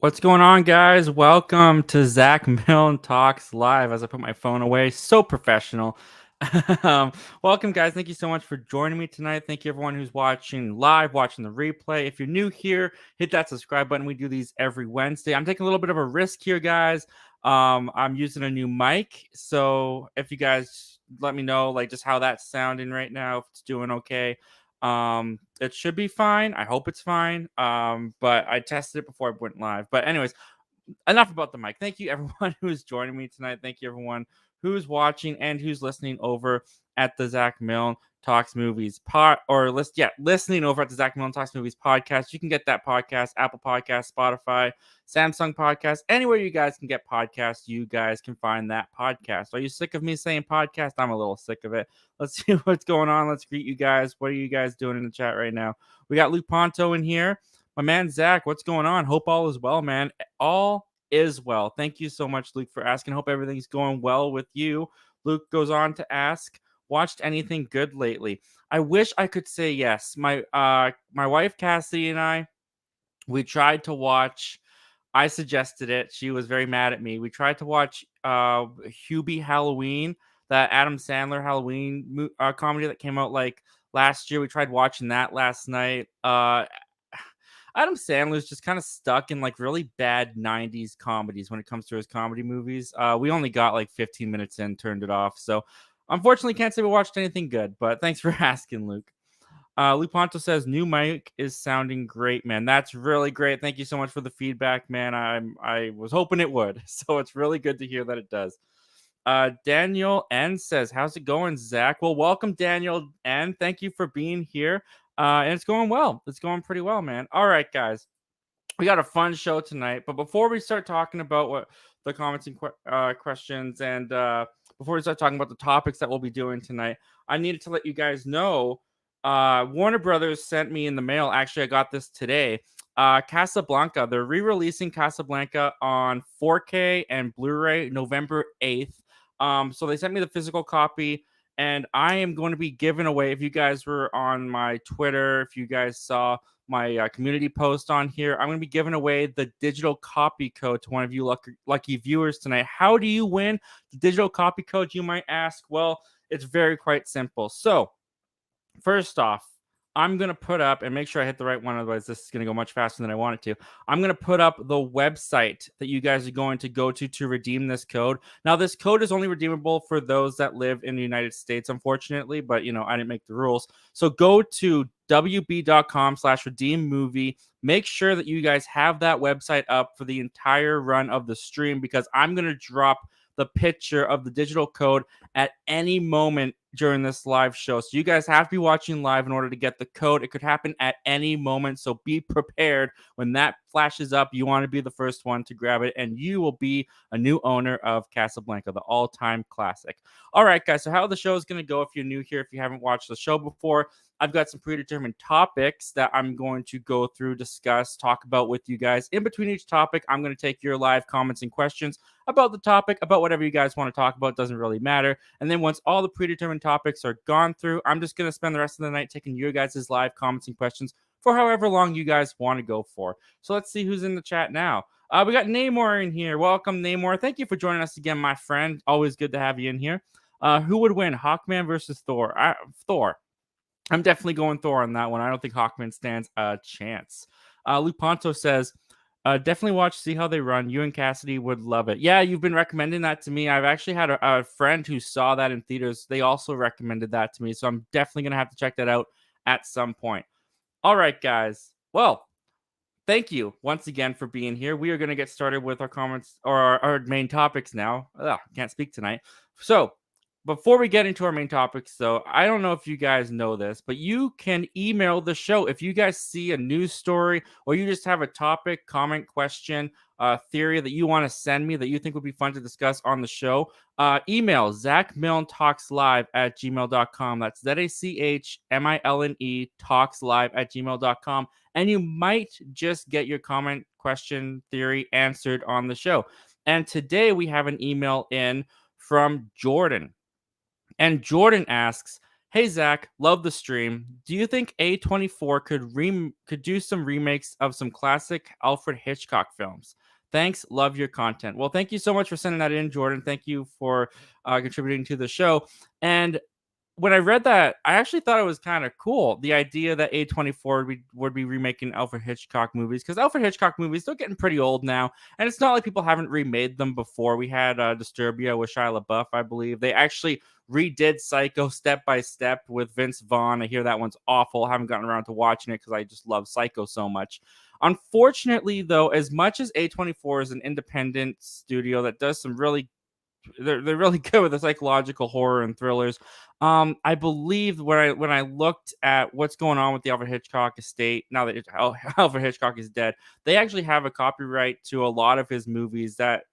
What's going on, guys? Welcome to Zach Milne Talks Live. As I put my phone away, so professional. um, Welcome, guys. Thank you so much for joining me tonight. Thank you, everyone who's watching live, watching the replay. If you're new here, hit that subscribe button. We do these every Wednesday. I'm taking a little bit of a risk here, guys. I'm using a new mic, so if you guys let me know, like, just how that's sounding right now, if it's doing okay. It should be fine. I hope it's fine. But I tested it before I went live. But anyways, enough about the mic. Thank you everyone who's joining me tonight. Thank you everyone who's watching and who's listening over at the Zach Milne Talks Movies listening over at the Zach Milne Talks Movies podcast. You can get that podcast, Apple Podcast, Spotify, Samsung Podcast, anywhere you guys can get podcasts, you guys can find that podcast. Are you sick of me saying podcast? I'm a little sick of it. Let's see what's going on. Let's greet you guys. What are you guys doing in the chat right now? We got Luke Ponto in here. My man Zach, what's going on? Hope all is well, man. All is well. Thank you so much, Luke, for asking. Hope everything's going well with you. Luke goes on to ask, watched anything good lately? I wish I could say yes. My wife Cassidy and we tried to watch. I suggested it. She was very mad at me. We tried to watch Hubie Halloween, that Adam Sandler Halloween comedy that came out like last year. We tried watching that last night. Adam Sandler's just kind of stuck in like really bad 90s comedies when it comes to his comedy movies. We only got like 15 minutes in, turned it off. So unfortunately can't say we watched anything good, but thanks for asking, Luke. Luke Ponto says new mic is sounding great, man. That's really great. Thank you so much for the feedback, man. I was hoping it would, so it's really good to hear that it does. Daniel N says, how's it going, Zach? Well, welcome, Daniel N. Thank you for being here. And it's going well. It's going pretty well, man. All right, guys. We got a fun show tonight. But before we start talking about what the comments and questions and before we start talking about the topics that we'll be doing tonight, I needed to let you guys know Warner Brothers sent me in the mail. Actually, I got this today. Casablanca. They're re-releasing Casablanca on 4K and Blu-ray November 8th. So they sent me the physical copy. And I am going to be giving away, if you guys were on my Twitter, if you guys saw my community post on here, I'm going to be giving away the digital copy code to one of you lucky viewers tonight. How do you win the digital copy code, you might ask? Well, it's very quite simple. So first off, I'm going to put up, and make sure I hit the right one, otherwise this is going to go much faster than I want it to. I'm going to put up the website that you guys are going to go to redeem this code. Now, this code is only redeemable for those that live in the United States, unfortunately, but, I didn't make the rules. So go to wb.com/redeem movie. Make sure that you guys have that website up for the entire run of the stream, because I'm going to drop the picture of the digital code at any moment during this live show. So you guys have to be watching live in order to get the code. It could happen at any moment, so be prepared. When that flashes up, you want to be the first one to grab it, and you will be a new owner of Casablanca, the all-time classic. All right, guys, so how the show is going to go, if you're new here, if you haven't watched the show before, I've got some predetermined topics that I'm going to go through, discuss, talk about with you guys. In between each topic, I'm going to take your live comments and questions about the topic, about whatever you guys want to talk about. It doesn't really matter. And then once all the predetermined topics are gone through, I'm just going to spend the rest of the night taking your guys' live comments and questions for however long you guys want to go for. So let's see who's in the chat now. We got Namor in here. Welcome, Namor. Thank you for joining us again, my friend. Always good to have you in here. Who would win, Hawkman versus Thor? Thor. I'm definitely going Thor on that one. I don't think Hawkman stands a chance. Luke Ponto says, definitely watch See How They Run. You and Cassidy would love it. Yeah, you've been recommending that to me. I've actually had a friend who saw that in theaters. They also recommended that to me. So I'm definitely going to have to check that out at some point. All right, guys. Well, thank you once again for being here. We are going to get started with our comments or our main topics now. Can't speak tonight. So before we get into our main topics, though, I don't know if you guys know this, but you can email the show. If you guys see a news story or you just have a topic, comment, question, theory that you want to send me that you think would be fun to discuss on the show, email zachmilnetalkslive@gmail.com. That's ZACHMILNE talkslive@gmail.com. And you might just get your comment, question, theory answered on the show. And today we have an email in from Jordan. And Jordan asks, Hey Zach, love the stream. Do you think A24 could do some remakes of some classic Alfred Hitchcock films? Thanks, love your content. Well, thank you so much for sending that in, Jordan. Thank you for contributing to the show. And when I read that, I actually thought it was kind of cool. The idea that A24 would be remaking Alfred Hitchcock movies, because Alfred Hitchcock movies, they're getting pretty old now. And it's not like people haven't remade them before. We had Disturbia with Shia LaBeouf, I believe. They actually redid Psycho step by step with Vince Vaughn. I hear that one's awful. I haven't gotten around to watching it because I just love Psycho so much. Unfortunately, though, as much as A24 is an independent studio that does some really they're really good with the psychological horror and thrillers. I believe when I looked at what's going on with the Alfred Hitchcock estate now that Alfred Hitchcock is dead, they actually have a copyright to a lot of his movies that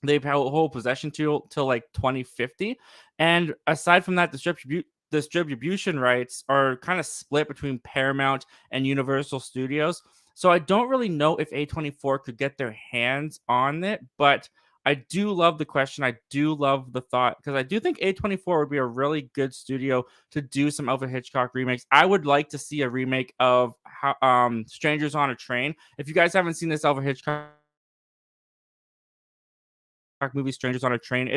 they hold possession to till like 2050. And aside from that, distribution rights are kind of split between Paramount and Universal Studios. So I don't really know if A24 could get their hands on it, but I do love the question. I do love the thought because I do think A24 would be a really good studio to do some Alfred Hitchcock remakes. I would like to see a remake of Strangers on a Train. If you guys haven't seen this Alfred Hitchcock movie Strangers on a Train.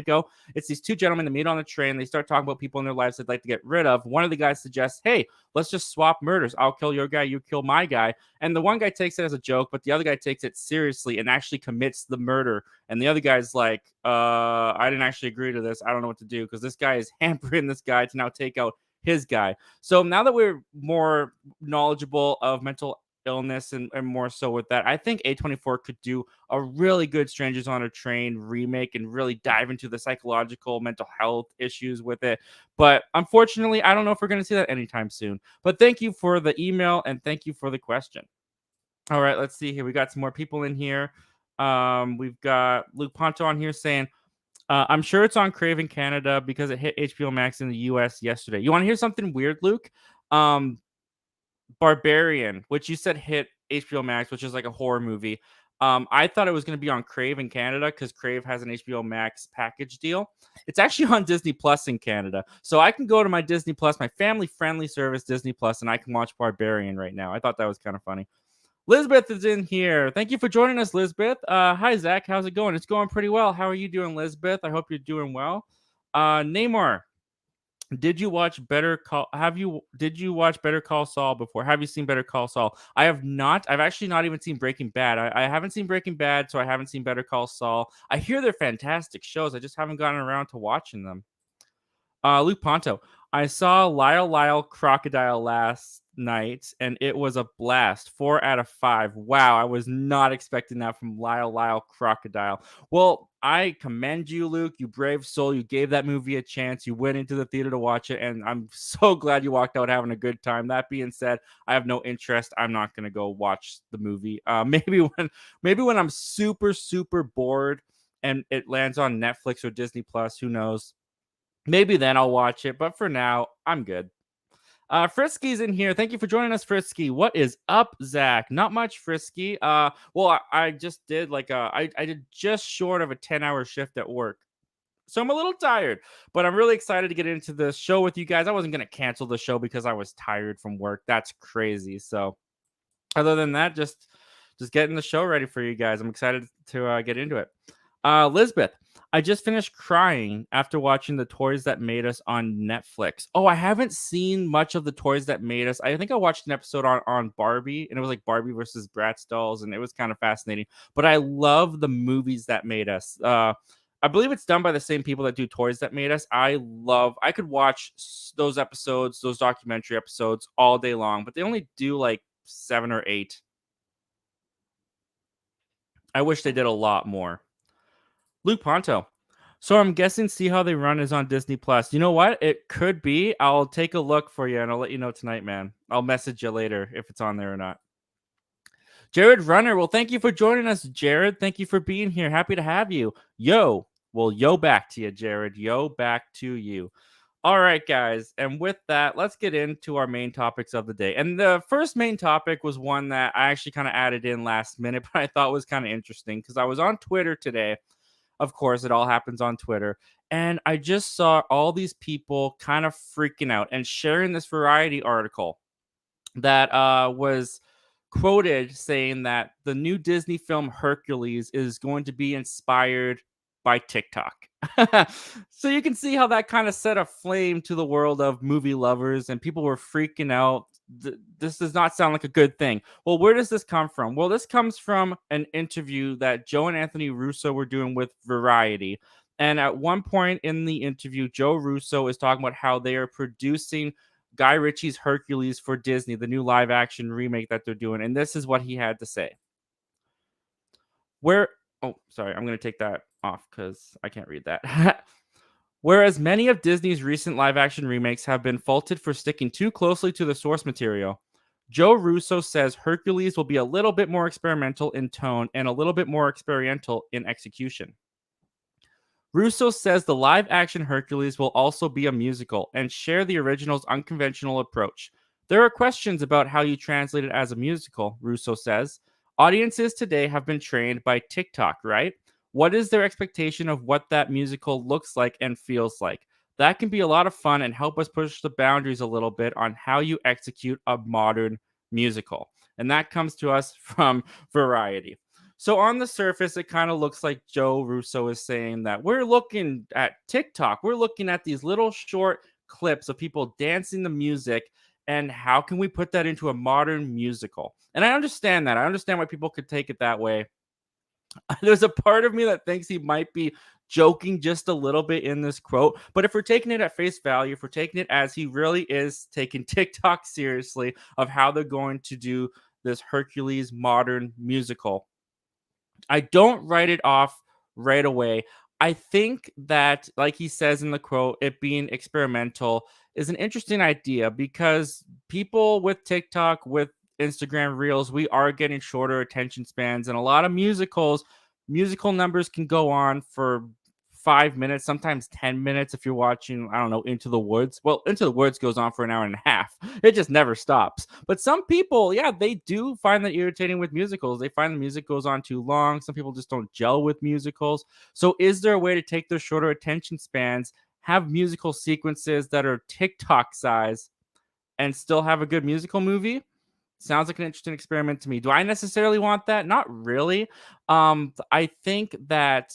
It's these two gentlemen that meet on the train. They start talking about people in their lives they'd like to get rid of. One of the guys suggests, hey, let's just swap murders. I'll kill your guy, you kill my guy. And the one guy takes it as a joke, but the other guy takes it seriously and actually commits the murder. And the other guy's like, I didn't actually agree to this. I don't know what to do because this guy is hampering this guy to now take out his guy. So now that we're more knowledgeable of mental illness and more so with that, I think A24 could do a really good Strangers on a Train remake and really dive into the psychological mental health issues with it. But unfortunately, I don't know if we're going to see that anytime soon. But thank you for the email and thank you for the question. All right, let's see here. We got some more people in here. We've got Luke Ponto on here saying, I'm sure it's on Crave in Canada because it hit HBO Max in the US yesterday. You want to hear something weird, Luke? Barbarian, which you said hit HBO Max, which is like a horror movie. I thought it was going to be on Crave in Canada because Crave has an HBO Max package deal. It's actually on Disney Plus in Canada. So I can go to my Disney Plus, my family friendly service, Disney Plus, and I can watch Barbarian right now. I thought that was kind of funny. Lisbeth is in here. Thank you for joining us, Lisbeth. Hi, Zach. How's it going? It's going pretty well. How are you doing, Lisbeth? I hope you're doing well. Namor, did you watch Better Call? Did you watch Better Call Saul before? Have you seen Better Call Saul? I have not. I've actually not even seen Breaking Bad. I haven't seen Breaking Bad, so I haven't seen Better Call Saul. I hear they're fantastic shows. I just haven't gotten around to watching them. Luke Ponto. I saw Lyle Lyle Crocodile last night, and it was a blast. 4 out of 5. Wow, I was not expecting that from Lyle Lyle Crocodile. Well, I commend you, Luke. You brave soul. You gave that movie a chance. You went into the theater to watch it, and I'm so glad you walked out having a good time. That being said, I have no interest. I'm not gonna go watch the movie. Maybe when I'm super super bored and it lands on Netflix or Disney Plus. Who knows? Maybe then I'll watch it, but for now, I'm good. Frisky's in here. Thank you for joining us, Frisky. What is up, Zach? Not much, Frisky. I just did I did just short of a 10-hour shift at work. So I'm a little tired, but I'm really excited to get into the show with you guys. I wasn't going to cancel the show because I was tired from work. That's crazy. So other than that, just getting the show ready for you guys. I'm excited to get into it. Lisbeth, I just finished crying after watching The Toys That Made Us on Netflix. Oh, I haven't seen much of The Toys That Made Us. I think I watched an episode on Barbie, and it was like Barbie versus Bratz dolls, and it was kind of fascinating. But I love the movies that made us. I believe it's done by the same people that do Toys That Made Us. I could watch those episodes, those documentary episodes all day long, but they only do like 7 or 8. I wish they did a lot more. Luke Ponto. So I'm guessing See How They Run is on Disney Plus. You know what? It could be. I'll take a look for you and I'll let you know tonight, man. I'll message you later if it's on there or not. Jared Runner. Well, thank you for joining us, Jared. Thank you for being here. Happy to have you. Yo. Well, yo back to you, Jared. Yo back to you. All right, guys. And with that, let's get into our main topics of the day. And the first main topic was one that I actually kind of added in last minute, but I thought was kind of interesting because I was on Twitter today. Of course, it all happens on Twitter. And I just saw all these people kind of freaking out and sharing this Variety article that was quoted saying that the new Disney film Hercules is going to be inspired by TikTok. So you can see how that kind of set a flame to the world of movie lovers, and people were freaking out. This does not sound like a good thing. Well, where does this come from? Well, this comes from an interview that Joe and Anthony Russo were doing with Variety. And at one point in the interview, Joe Russo is talking about how they are producing Guy Ritchie's Hercules for Disney, the new live action remake that they're doing. And this is what he had to say. Where, oh, sorry, I'm going to take that off because I can't read that. Whereas many of Disney's recent live action remakes have been faulted for sticking too closely to the source material, Joe Russo says Hercules will be a little bit more experimental in tone and a little bit more experiential in execution. Russo says the live action Hercules will also be a musical and share the original's unconventional approach. There are questions about how you translate it as a musical, Russo says. Audiences today have been trained by TikTok, right? What is their expectation of what that musical looks like and feels like? That can be a lot of fun and help us push the boundaries a little bit on how you execute a modern musical. And that comes to us from Variety. So on the surface, it kind of looks like Joe Russo is saying that we're looking at TikTok. We're looking at these little short clips of people dancing the music, and how can we put that into a modern musical? And I understand that. I understand why people could take it that way. There's a part of me that thinks he might be joking just a little bit in this quote. But if we're taking it at face value, if we're taking it as he really is taking TikTok seriously of how they're going to do this Hercules modern musical, I don't write it off right away. I think that, like he says in the quote, it being experimental is an interesting idea because people with TikTok, with Instagram Reels, we are getting shorter attention spans, and a lot of musical numbers can go on for 5 minutes, sometimes 10 minutes if you're watching, I don't know, Into the Woods. Well, Into the Woods goes on for an hour and a half. It just never stops. But some people, yeah, they do find that irritating with musicals. They find the music goes on too long. Some people just don't gel with musicals. So is there a way to take those shorter attention spans, have musical sequences that are TikTok size, and still have a good musical movie? Sounds like an interesting experiment to me. Do I necessarily want that? Not really. I think that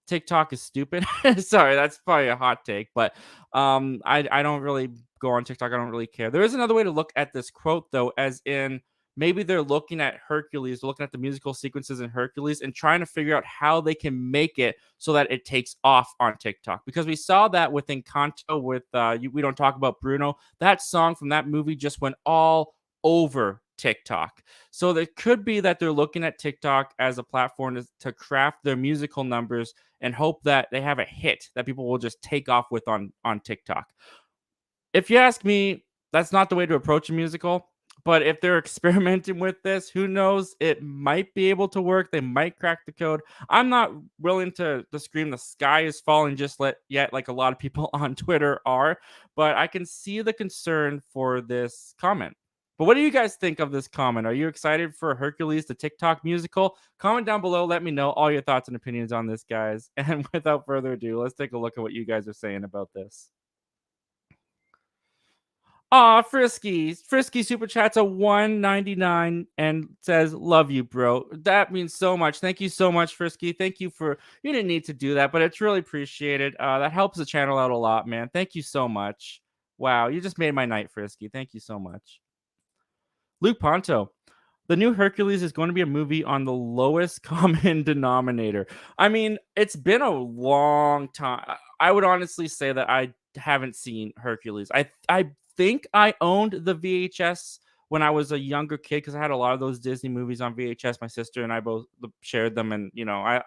TikTok is stupid. Sorry, that's probably a hot take, but I don't really go on TikTok. I don't really care. There is another way to look at this quote though, as in maybe they're looking at Hercules, looking at the musical sequences in Hercules and trying to figure out how they can make it so that it takes off on TikTok. Because we saw that with Encanto with We Don't Talk About Bruno. That song from that movie just went all over TikTok. So there could be that they're looking at TikTok as a platform to craft their musical numbers and hope that they have a hit that people will just take off with on TikTok. If you ask me, that's not the way to approach a musical. But if they're experimenting with this, who knows? It might be able to work. They might crack the code. I'm not willing to scream the sky is falling just yet, like a lot of people on Twitter are. But I can see the concern for this comment. But what do you guys think of this comment? Are you excited for Hercules, the TikTok musical? Comment down below. Let me know all your thoughts and opinions on this, guys. And without further ado, let's take a look at what you guys are saying about this. Aw, Frisky. Frisky super chats a 199 and says, love you, bro. That means so much. Thank you so much, Frisky. Thank you for, you didn't need to do that, but it's really appreciated. That helps the channel out a lot, man. Thank you so much. Wow, you just made my night, Frisky. Thank you so much. Luke Ponto. The new Hercules is going to be a movie on the lowest common denominator. I mean, it's been a long time. I would honestly say that I haven't seen Hercules. I think I owned the VHS when I was a younger kid because I had a lot of those Disney movies on VHS. My sister and I both shared them, and you know,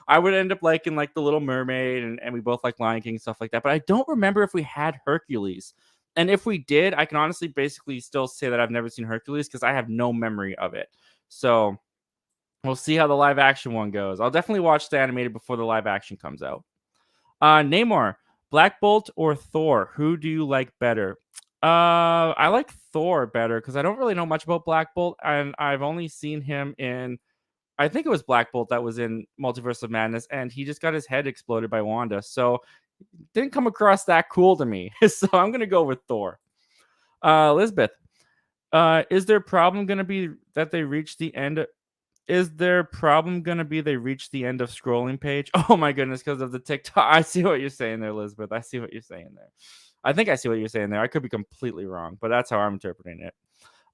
I would end up liking like The Little Mermaid, and we both like Lion King and stuff like that. But I don't remember if we had Hercules. And if we did, I can honestly basically still say that I've never seen Hercules because I have no memory of it. So we'll see how the live action one goes. I'll definitely watch the animated before the live action comes out. Namor, Black Bolt or Thor? Who do you like better? I like Thor better because I don't really know much about Black Bolt, and I've only seen him in I think it was Black Bolt that was in Multiverse of Madness, and he just got his head exploded by Wanda. So didn't come across that cool to me. So I'm gonna go with Thor. Elizabeth, is their problem gonna be that they reach the end? Is their problem gonna be they reach the end of scrolling page? Oh my goodness, because of the TikTok. I see what you're saying there, Elizabeth. I see what you're saying there. I think I see what you're saying there. I could be completely wrong, but that's how I'm interpreting it.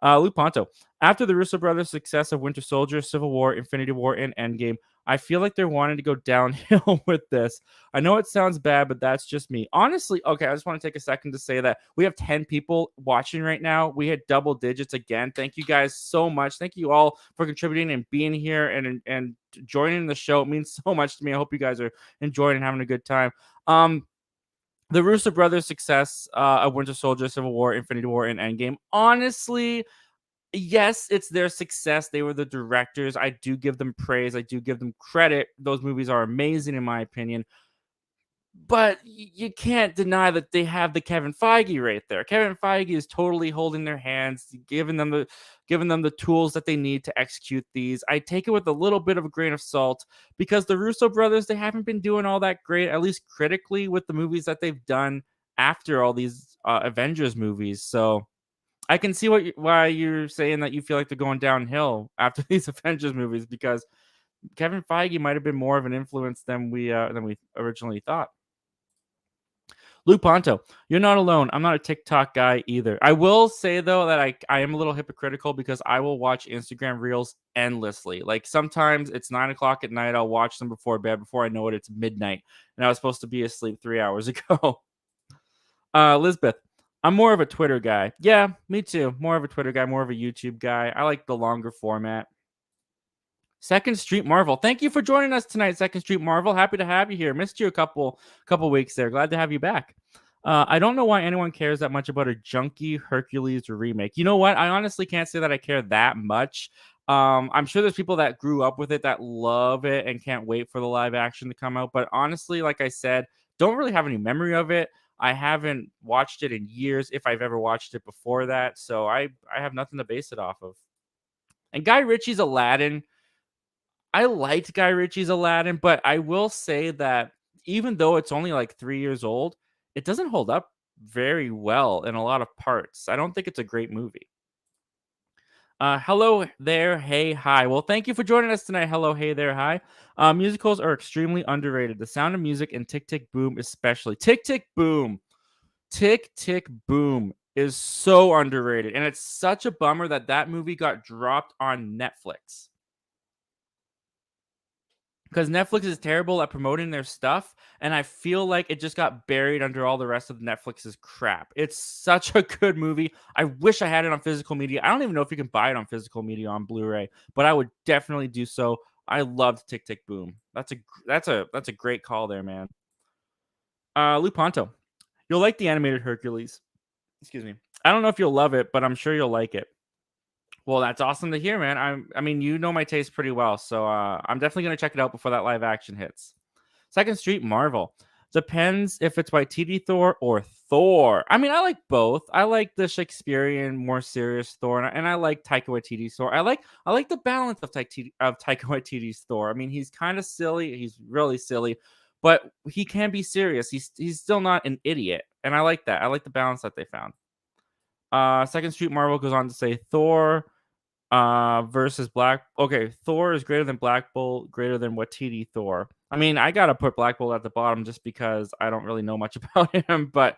Luke Ponto. After the Russo brothers' success of Winter Soldier, Civil War, Infinity War, and Endgame, I feel like they're wanting to go downhill with this. I know it sounds bad, but that's just me. Honestly, okay, I just want to take a second to say that we have 10 people watching right now. We hit double digits again. Thank you guys so much. Thank you all for contributing and being here and joining the show. It means so much to me. I hope you guys are enjoying and having a good time. The Russo brothers' success of Winter Soldier, Civil War, Infinity War, and Endgame. Honestly, yes, it's their success. They were the directors. I do give them praise. I do give them credit. Those movies are amazing, in my opinion. But you can't deny that they have the Kevin Feige right there. Kevin Feige is totally holding their hands, giving them the tools that they need to execute these. I take it with a little bit of a grain of salt because the Russo brothers, they haven't been doing all that great, at least critically, with the movies that they've done after all these Avengers movies. So I can see why you're saying that you feel like they're going downhill after these Avengers movies because Kevin Feige might have been more of an influence than we originally thought. Luke Ponto, you're not alone. I'm not a TikTok guy either. I will say though that I am a little hypocritical because I will watch Instagram reels endlessly. Like sometimes it's 9 o'clock at night. I'll watch them before bed. Before I know it, it's midnight, and I was supposed to be asleep 3 hours ago. Lisbeth, I'm more of a Twitter guy. Yeah, me too. More of a Twitter guy, more of a YouTube guy. I like the longer format. Second Street Marvel. Thank you for joining us tonight, Second Street Marvel. Happy to have you here. Missed you a couple weeks there. Glad to have you back. I don't know why anyone cares that much about a junky Hercules remake. You know what? I honestly can't say that I care that much. I'm sure there's people that grew up with it that love it and can't wait for the live action to come out. But honestly, like I said, don't really have any memory of it. I haven't watched it in years, if I've ever watched it before that. So I have nothing to base it off of. And Guy Ritchie's Aladdin. I liked Guy Ritchie's Aladdin, but I will say that even though it's only like 3 years old, it doesn't hold up very well in a lot of parts. I don't think it's a great movie. Hello there, hey, hi. Well, thank you for joining us tonight. Hello, hey there, hi. Musicals are extremely underrated. The Sound of Music and Tick Tick Boom, especially. Tick Tick Boom. Tick Tick Boom is so underrated. And it's such a bummer that movie got dropped on Netflix. Because Netflix is terrible at promoting their stuff, and I feel like it just got buried under all the rest of Netflix's crap. It's such a good movie. I wish I had it on physical media. I don't even know if you can buy it on physical media on Blu-ray, but I would definitely do so. I loved Tick Tick Boom. That's a great call there, man. Lou Ponto, you'll like the animated Hercules. Excuse me. I don't know if you'll love it, but I'm sure you'll like it. Well, that's awesome to hear, man. I mean, you know my taste pretty well, so I'm definitely gonna check it out before that live action hits. Second Street Marvel. Depends if it's Waititi Thor or Thor. I mean, I like both. I like the Shakespearean, more serious Thor, and I like Taika Waititi's Thor. I like the balance of Taika Waititi's Thor. I mean, he's kind of silly. He's really silly, but he can be serious. He's still not an idiot, and I like that. I like the balance that they found. Second Street Marvel goes on to say Thor versus Black. Okay, Thor is greater than Black Bolt, greater than Watiti Thor. I mean, I gotta put Black Bolt at the bottom just because I don't really know much about him, but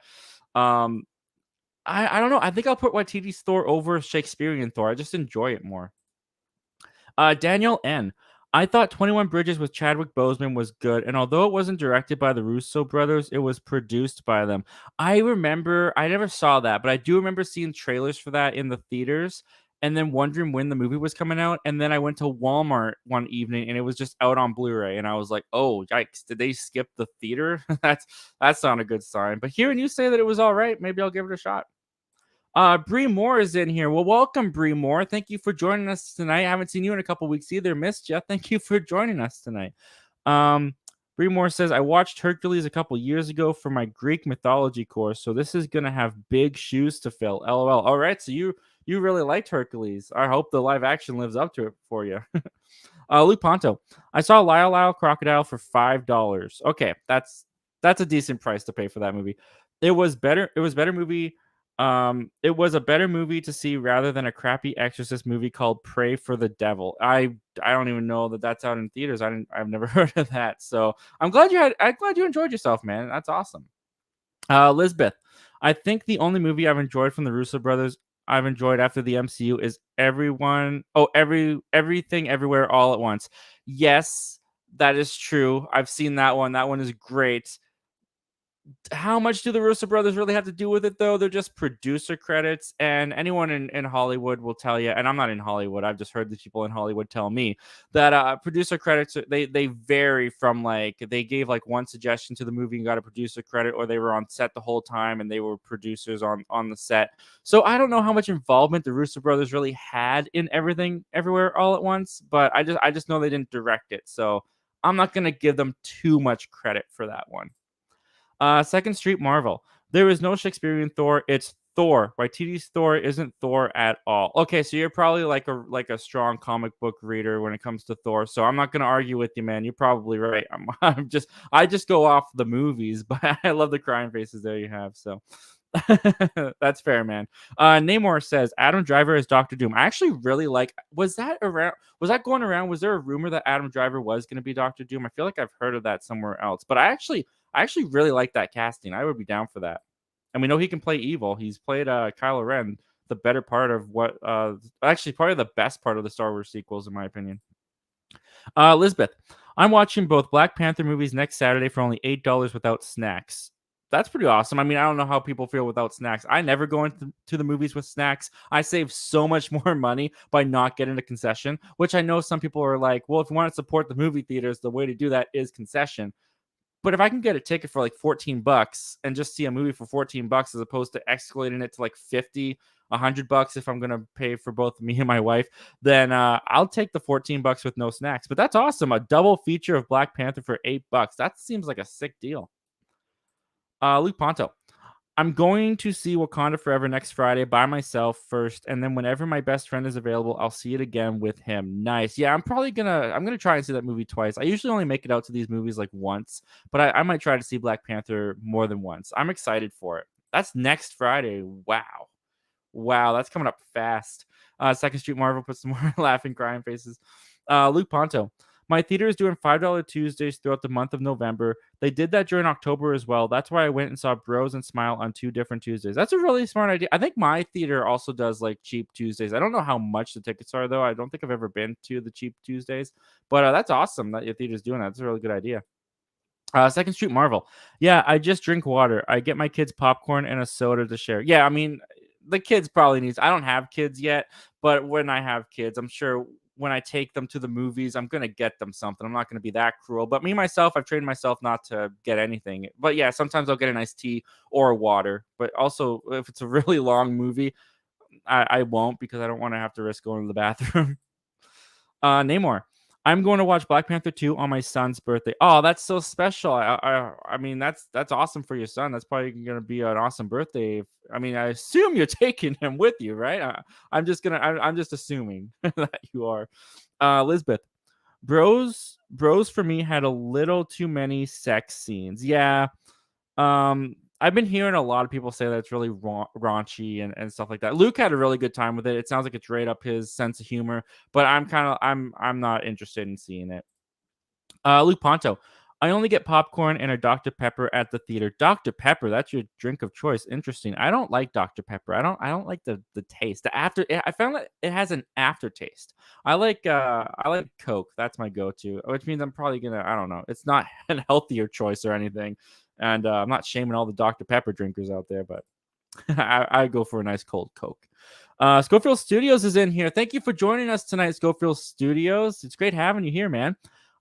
um, I don't know. I think I'll put Watiti's Thor over Shakespearean Thor. I just enjoy it more. Daniel N. I thought 21 Bridges with Chadwick Boseman was good, and although it wasn't directed by the Russo brothers, it was produced by them. I remember, I never saw that, but I do remember seeing trailers for that in the theaters and then wondering when the movie was coming out. And then I went to Walmart one evening and it was just out on Blu-ray, and I was like, "Oh, yikes! Did they skip the theater?" That's not a good sign. But hearing you say that it was all right, maybe I'll give it a shot. Bree Moore is in here. Well, welcome, Bree Moore. Thank you for joining us tonight. I haven't seen you in a couple weeks either. Missed you. Thank you for joining us tonight. Um, Bree Moore says, I watched Hercules a couple years ago for my Greek mythology course, so this is gonna have big shoes to fill. LOL. All right, so you really liked Hercules. I hope the live action lives up to it for you. Luke Ponto. I saw Lyle Lyle Crocodile for $5. Okay, that's a decent price to pay for that movie. It was better. It was better movie. It was a better movie to see rather than a crappy Exorcist movie called Pray for the Devil. I don't even know that that's out in theaters. I've never heard of that. So I'm glad you enjoyed yourself, man. That's awesome. Lisbeth, I think the only movie I've enjoyed from the Russo brothers I've enjoyed after the MCU is everything everywhere all at once. Yes, that is true. I've seen that one. That one is great. How much do the Russo brothers really have to do with it, though? They're just producer credits, and anyone in Hollywood will tell you. And I'm not in Hollywood. I've just heard the people in Hollywood tell me that producer credits they vary from like they gave like one suggestion to the movie and got a producer credit, or they were on set the whole time and they were producers on the set. So I don't know how much involvement the Russo brothers really had in everything, everywhere, all at once. But I just know they didn't direct it, so I'm not gonna give them too much credit for that one. Second Street Marvel. There is no Shakespearean Thor. It's Thor. Waititi's Thor isn't Thor at all. Okay, so you're probably like a strong comic book reader when it comes to Thor. So I'm not gonna argue with you, man. You're probably right. I just go off the movies, but I love the crying faces there you have. So that's fair, man. Namor says Adam Driver is Doctor Doom. I actually really like. Was that around? Was that going around? Was there a rumor that Adam Driver was going to be Doctor Doom? I feel like I've heard of that somewhere else. But I actually really like that casting. I would be down for that. And we know he can play evil. He's played Kylo Ren, the better part of what, actually, probably the best part of the Star Wars sequels, in my opinion. Elizabeth, I'm watching both Black Panther movies next Saturday for only $8 without snacks. That's pretty awesome. I mean, I don't know how people feel without snacks. I never go into the movies with snacks. I save so much more money by not getting a concession, which I know some people are like, well, if you want to support the movie theaters, the way to do that is concession. But if I can get a ticket for like $14 and just see a movie for $14 as opposed to escalating it to like 50, $100 if I'm gonna pay for both me and my wife, then I'll take the $14 with no snacks. But that's awesome. A double feature of Black Panther for $8. That seems like a sick deal. Luke Ponto. I'm going to see Wakanda Forever next Friday by myself first, and then whenever my best friend is available, I'll see it again with him. Nice. Yeah, I'm gonna try and see that movie twice. I usually only make it out to these movies like once, but I might try to see Black Panther more than once. I'm excited for it. That's next Friday. Wow. Wow, that's coming up fast. Second Street Marvel put some more laughing, crying faces. Luke Ponto. My theater is doing $5 Tuesdays throughout the month of November. They did that during October as well. That's why I went and saw Bros and Smile on 2 different Tuesdays. That's a really smart idea. I think my theater also does like cheap Tuesdays. I don't know how much the tickets are though. I don't think I've ever been to the cheap Tuesdays, but that's awesome that your theater's doing that. That's a really good idea. Second Street Marvel. Yeah, I just drink water. I get my kids popcorn and a soda to share. Yeah, I mean, the kids probably needs. I don't have kids yet, but when I have kids, I'm sure when I take them to the movies, I'm gonna get them something. I'm not gonna be that cruel. But me myself, I've trained myself not to get anything. But yeah, sometimes I'll get a nice tea or water. But also, if it's a really long movie, I won't because I don't want to have to risk going to the bathroom. Namor. I'm going to watch Black Panther 2 on my son's birthday. Oh, that's so special. I mean, that's awesome for your son. That's probably going to be an awesome birthday. I mean, I assume you're taking him with you, right? I'm just assuming that you are. Lisbeth, bros for me had a little too many sex scenes. Yeah. I've been hearing a lot of people say that it's really raunchy and stuff like that. Luke had a really good time with it. It sounds like it's right up his sense of humor, but I'm not interested in seeing it. Luke Ponto. I only get popcorn and a Dr. Pepper at the theater. Dr. Pepper, that's your drink of choice. Interesting. I don't like Dr. Pepper. I don't like the taste. I found that it has an aftertaste. I like Coke. That's my go-to, which means I'm probably gonna, I don't know. It's not a healthier choice or anything. And I'm not shaming all the Dr. Pepper drinkers out there, but I go for a nice cold Coke. Schofield Studios is in here. Thank you for joining us tonight, Schofield Studios. It's great having you here, man.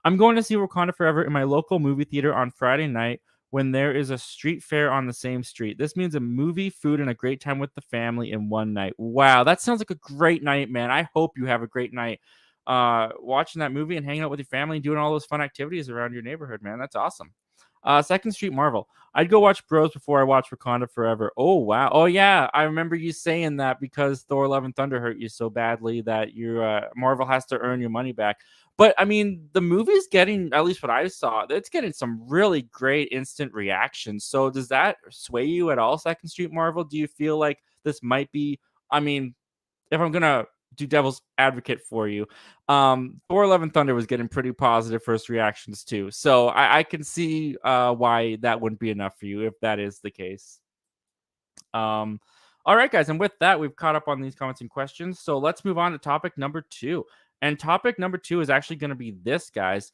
I'm going to see Wakanda Forever in my local movie theater on Friday night when there is a street fair on the same street. This means a movie, food, and a great time with the family in one night. Wow, that sounds like a great night, man. I hope you have a great night watching that movie and hanging out with your family and doing all those fun activities around your neighborhood, man. That's awesome. Second Street Marvel. I'd go watch Bros before I watch Wakanda Forever. Oh wow. Oh yeah, I remember you saying that because Thor: Love and Thunder hurt you so badly that your Marvel has to earn your money back. But I mean, the movie's getting, at least what I saw, it's getting some really great instant reactions. So does that sway you at all, Second Street Marvel? Do you feel like this might be? I mean, if I'm gonna do devil's advocate for you, Thor: Love and Thunder was getting pretty positive first reactions too. So I can see why that wouldn't be enough for you if that is the case. Um, all right, guys, and with that, we've caught up on these comments and questions. So let's move on to topic number two. And topic number two is actually going to be this, guys.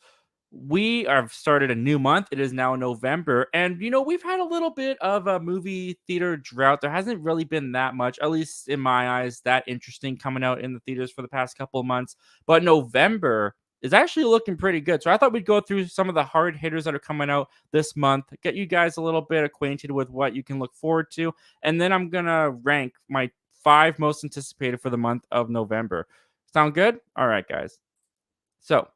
We have started a new month. It is now November. And, we've had a little bit of a movie theater drought. There hasn't really been that much, at least in my eyes, that interesting coming out in the theaters for the past couple of months. But November is actually looking pretty good. So I thought we'd go through some of the hard hitters that are coming out this month, get you guys a little bit acquainted with what you can look forward to. And then I'm going to rank my 5 most anticipated for the month of November. Sound good? All right, guys. So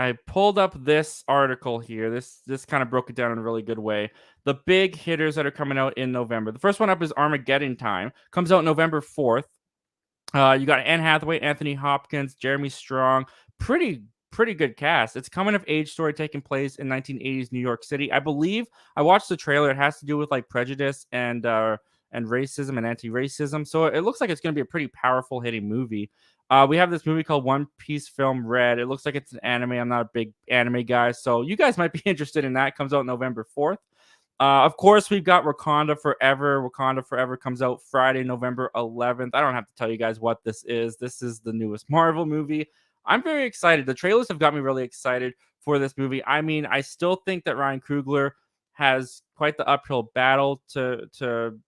I pulled up this article here. This kind of broke it down in a really good way. The big hitters that are coming out in November. The first one up is Armageddon Time. Comes out November 4th. You got Anne Hathaway, Anthony Hopkins, Jeremy Strong. Pretty good cast. It's coming of age story taking place in 1980s New York City. I believe I watched the trailer. It has to do with like prejudice and racism and anti-racism. So it looks like it's going to be a pretty powerful hitting movie. We have this movie called One Piece Film Red. It looks like it's an anime. I'm not a big anime guy, so you guys might be interested in that. It comes out November 4th. Of course, we've got Wakanda Forever. Wakanda Forever comes out Friday, November 11th. I don't have to tell you guys what this is. This is the newest Marvel movie. I'm very excited. The trailers have got me really excited for this movie. I mean, I still think that Ryan Coogler has quite the uphill battle to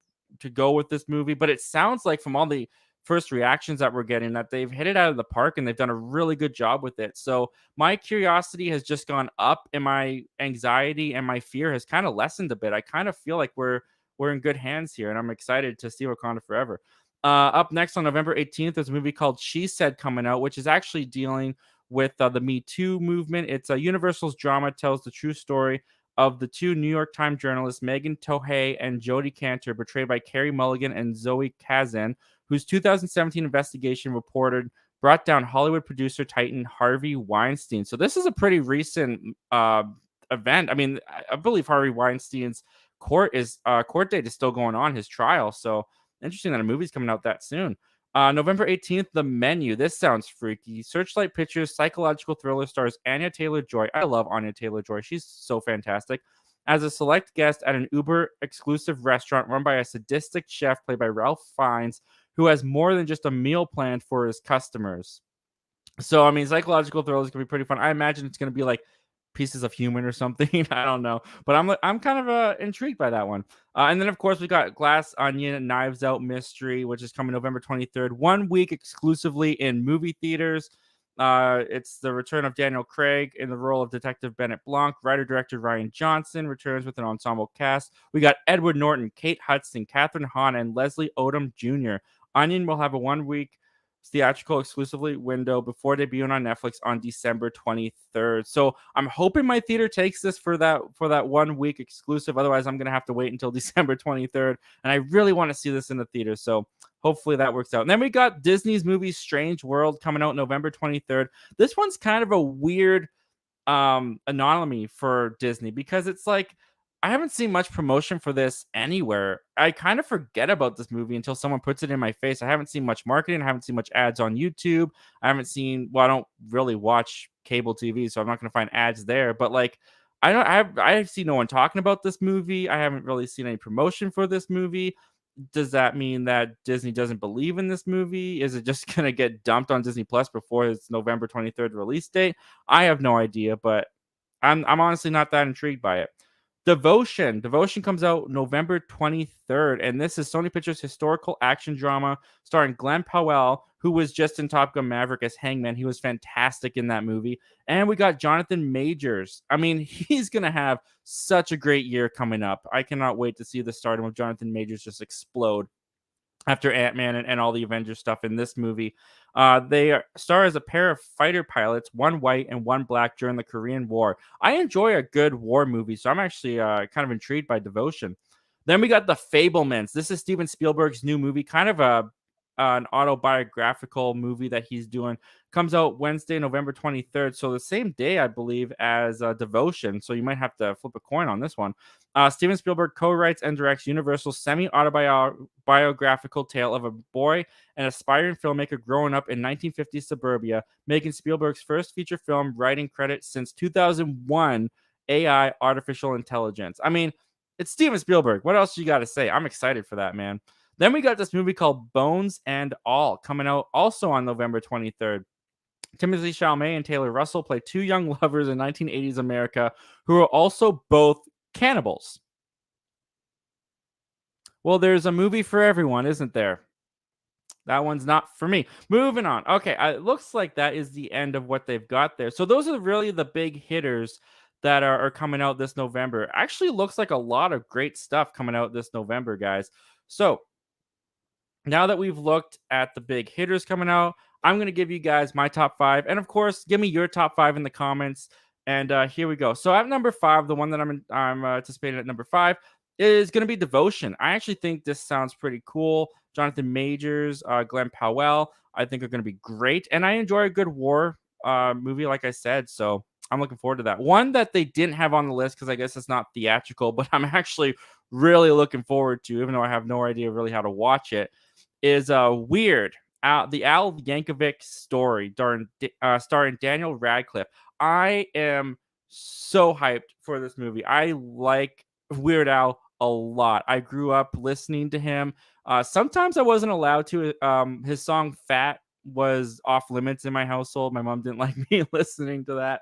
go with this movie, but it sounds like from all the first reactions that we're getting that they've hit it out of the park and they've done a really good job with it. So my curiosity has just gone up and my anxiety and my fear has kind of lessened a bit. I kind of feel like we're in good hands here and I'm excited to see Wakanda Forever. Up next on November 18th, there's a movie called She Said coming out, which is actually dealing with the Me Too movement. It's a Universal's drama, tells the true story of the two New York Times journalists, Megan Tohey and Jodie Cantor, portrayed by Carey Mulligan and Zoe Kazan, whose 2017 investigation reported brought down Hollywood producer titan Harvey Weinstein. So this is a pretty recent event. I mean, I believe Harvey Weinstein's court date is still going on, his trial. So interesting that a movie's coming out that soon. November 18th, The Menu. This sounds freaky. Searchlight Pictures psychological thriller stars Anya Taylor-Joy. I love Anya Taylor-Joy. She's so fantastic. As a select guest at an Uber exclusive restaurant run by a sadistic chef played by Ralph Fiennes, who has more than just a meal planned for his customers. So, I mean, psychological thrillers can be pretty fun. I imagine it's going to be like Pieces of Human or something. I don't know, but I'm kind of intrigued by that one. And then of course we got Glass Onion, Knives Out Mystery, which is coming November 23rd, 1 week exclusively in movie theaters. It's the return of Daniel Craig in the role of Detective Bennett Blanc. Writer-director Ryan Johnson returns with an ensemble cast. We got Edward Norton, Kate Hudson, Catherine Hahn, and Leslie Odom Jr. Onion will have a 1 week theatrical exclusively window before debuting on Netflix on December 23rd. So I'm hoping my theater takes this for that 1 week exclusive. Otherwise, I'm gonna have to wait until December 23rd. And I really want to see this in the theater. So hopefully that works out. And then we got Disney's movie Strange World coming out November 23rd. This one's kind of a weird anomaly for Disney because it's like I haven't seen much promotion for this anywhere. I kind of forget about this movie until someone puts it in my face. I haven't seen much marketing. I haven't seen much ads on YouTube. I haven't seen, well, I don't really watch cable TV, so I'm not going to find ads there. But like, I see no one talking about this movie. I haven't really seen any promotion for this movie. Does that mean that Disney doesn't believe in this movie? Is it just going to get dumped on Disney Plus before its November 23rd release date? I have no idea, but I'm honestly not that intrigued by it. Devotion comes out November 23rd, and this is Sony Pictures' historical action drama starring Glenn Powell, who was just in Top Gun Maverick as Hangman. He was fantastic in that movie. And we got Jonathan Majors. I mean, he's going to have such a great year coming up. I cannot wait to see the stardom of Jonathan Majors just explode after Ant-Man and all the Avengers stuff in this movie. Star as a pair of fighter pilots, one white and one black, during the Korean War. I enjoy a good war movie, so I'm actually kind of intrigued by Devotion. Then we got The Fablemans. This is Steven Spielberg's new movie, kind of an autobiographical movie that he's doing. Comes out Wednesday, November 23rd. So the same day, I believe, as Devotion. So you might have to flip a coin on this one. Steven Spielberg co-writes and directs Universal's semi-autobiographical tale of a boy, an aspiring filmmaker growing up in 1950s suburbia, making Spielberg's first feature film writing credit since 2001, AI, artificial intelligence. I mean, it's Steven Spielberg. What else you got to say? I'm excited for that, man. Then we got this movie called Bones and All coming out also on November 23rd. Timothy Chalamet and Taylor Russell play two young lovers in 1980s America who are also both cannibals. Well, there's a movie for everyone, isn't there? That one's not for me. Moving on. Okay, it looks like that is the end of what they've got there. So those are really the big hitters that are coming out this November. Actually, looks like a lot of great stuff coming out this November, guys. So now that we've looked at the big hitters coming out, I'm going to give you guys my top five. And of course, give me your top five in the comments. And here we go. So at number five, the one that I'm anticipating at number five is going to be Devotion. I actually think this sounds pretty cool. Jonathan Majors, Glenn Powell, I think are going to be great. And I enjoy a good war movie, like I said. So I'm looking forward to that. One that they didn't have on the list because I guess it's not theatrical, but I'm actually really looking forward to, even though I have no idea really how to watch it, is Weird. The Al Yankovic story, starring Daniel Radcliffe. I am so hyped for this movie. I like Weird Al a lot. I grew up listening to him. Sometimes I wasn't allowed to. His song "Fat" was off limits in my household. My mom didn't like me listening to that.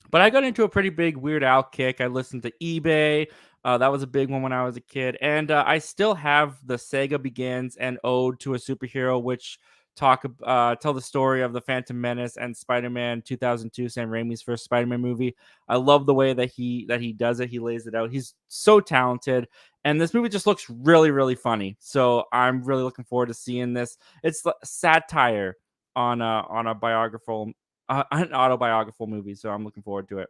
But I got into a pretty big Weird Al kick. I listened to eBay. That was a big one when I was a kid. And I still have the Sega Begins and Ode to a Superhero, which tell the story of the Phantom Menace and Spider-Man 2002, Sam Raimi's first Spider-Man movie. I love the way that he does it. He lays it out. He's so talented. And this movie just looks really, really funny. So I'm really looking forward to seeing this. It's satire on a biographical an autobiographical movie, so I'm looking forward to it.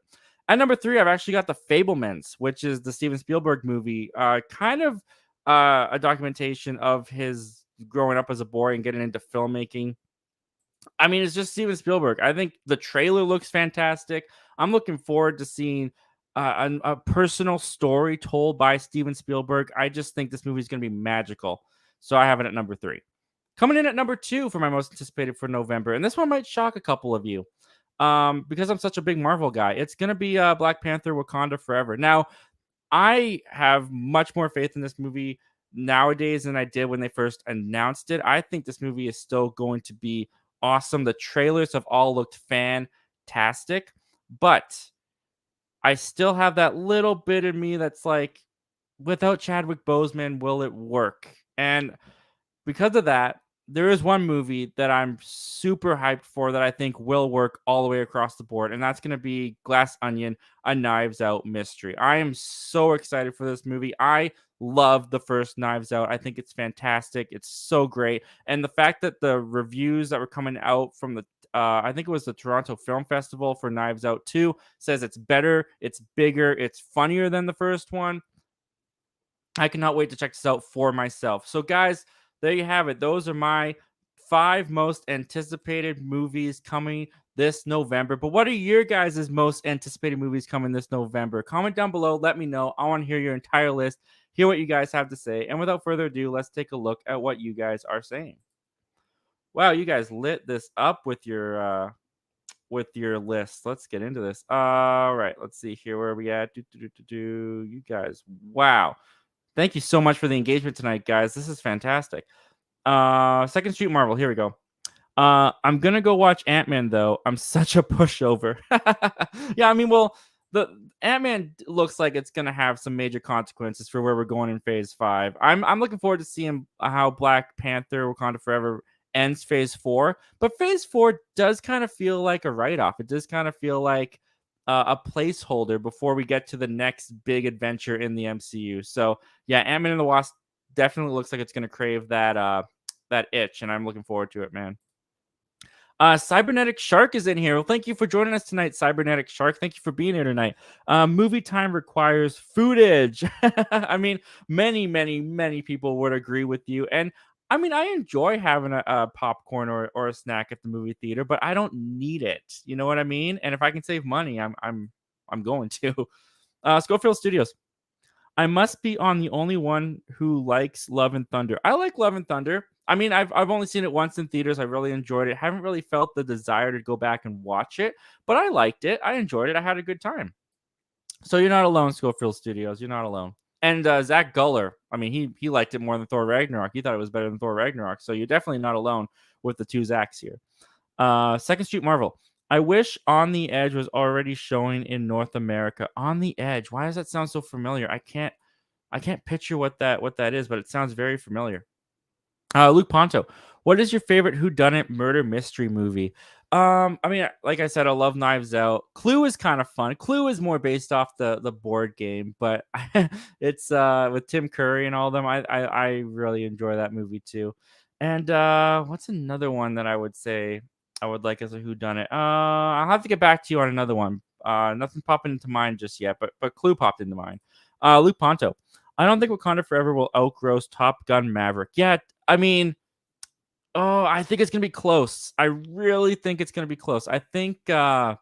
At number three, I've actually got The Fablemans, which is the Steven Spielberg movie, kind of a documentation of his growing up as a boy and getting into filmmaking. I mean, it's just Steven Spielberg. I think the trailer looks fantastic. I'm looking forward to seeing a personal story told by Steven Spielberg. I just think this movie is going to be magical. So I have it at number three. Coming in at number two for my most anticipated for November, and this one might shock a couple of you, because I'm such a big Marvel guy. It's gonna be Black Panther: Wakanda Forever. Now, I have much more faith in this movie nowadays than I did when they first announced it. I think this movie is still going to be awesome. The trailers have all looked fantastic, but I still have that little bit in me that's like, without Chadwick Boseman, will it work? And because of that, there is one movie that I'm super hyped for that I think will work all the way across the board, and that's going to be Glass Onion, a Knives Out mystery. I am so excited for this movie. I love the first Knives Out. I think it's fantastic. It's so great. And the fact that the reviews that were coming out from I think it was the Toronto Film Festival for Knives Out 2 says it's better, it's bigger, it's funnier than the first one. I cannot wait to check this out for myself. So, guys, there you have it. Those are my five most anticipated movies coming this November. But what are your guys' most anticipated movies coming this November? Comment down below. Let me know. I want to hear your entire list, hear what you guys have to say. And without further ado, let's take a look at what you guys are saying. Wow, you guys lit this up with your list. Let's get into this. All right, let's see here. Where are we at? You guys, wow. Thank you so much for the engagement tonight, guys. This is fantastic. Second Street Marvel. Here we go. I'm gonna go watch Ant-Man though. I'm such a pushover. Yeah, I mean, well, the Ant-Man looks like it's gonna have some major consequences for where we're going in Phase 5. I'm looking forward to seeing how Black Panther: Wakanda Forever ends Phase 4. But Phase 4 does kind of feel like a write-off. It does kind of feel like a placeholder before we get to the next big adventure in the MCU. So yeah, Ant-Man and the Wasp definitely looks like it's going to crave that that itch, and I'm looking forward to it, man. Cybernetic Shark is in here. Well, thank you for joining us tonight, Cybernetic Shark. Thank you for being here tonight. Movie time requires footage. I mean, many people would agree with you. And I mean, I enjoy having a popcorn or a snack at the movie theater, but I don't need it. You know what I mean? And if I can save money, I'm going to. Schofield Studios. I must be on the only one who likes Love and Thunder. I like Love and Thunder. I mean, I've only seen it once in theaters. I really enjoyed it. Haven't really felt the desire to go back and watch it, but I liked it. I enjoyed it. I had a good time. So you're not alone, Schofield Studios. You're not alone. And Zach Guller, I mean, he liked it more than Thor Ragnarok. He thought it was better than Thor Ragnarok. So you're definitely not alone with the two Zachs here. Second Street Marvel. I wish On the Edge was already showing in North America. On the Edge. Why does that sound so familiar? I can't picture what that is, but it sounds very familiar. Luke Ponto, what is your favorite whodunit murder mystery movie? I mean, like I said, I love Knives Out. Clue is kind of fun. Clue is more based off the board game, but it's with Tim Curry and all of them. I really enjoy that movie too. And what's another one that I would say I would like as a whodunit? I'll have to get back to you on another one. Nothing popping into mind just yet, but Clue popped into mind. Luke Ponto. I don't think Wakanda Forever will outgross Top Gun Maverick. Yeah, I mean, oh, I think it's gonna be close. I really think it's gonna be close. I think Top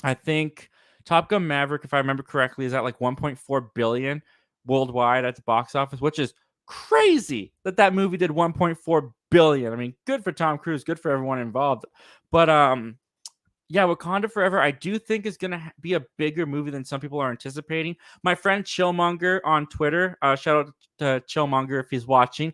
Gun Maverick, if I remember correctly, is at like 1.4 billion worldwide at the box office, which is crazy that movie did 1.4 billion. I mean, good for Tom Cruise, good for everyone involved. But yeah, Wakanda Forever, I do think is going to be a bigger movie than some people are anticipating. My friend Chillmonger on Twitter, shout out to Chillmonger if he's watching.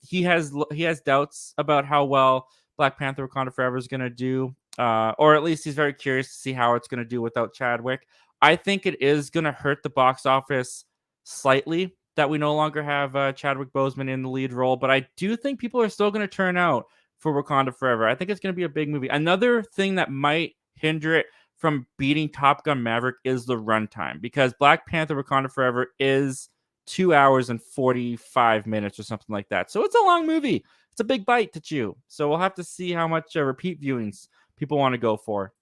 He has doubts about how well Black Panther Wakanda Forever is going to do, or at least he's very curious to see how it's going to do without Chadwick. I think it is going to hurt the box office slightly that we no longer have Chadwick Boseman in the lead role, but I do think people are still going to turn out for Wakanda Forever. I think it's going to be a big movie. Another thing that might hinder it from beating Top Gun Maverick is the runtime, because Black Panther Wakanda Forever is 2 hours and 45 minutes or something like that. So it's a long movie. It's a big bite to chew. So we'll have to see how much repeat viewings people want to go for.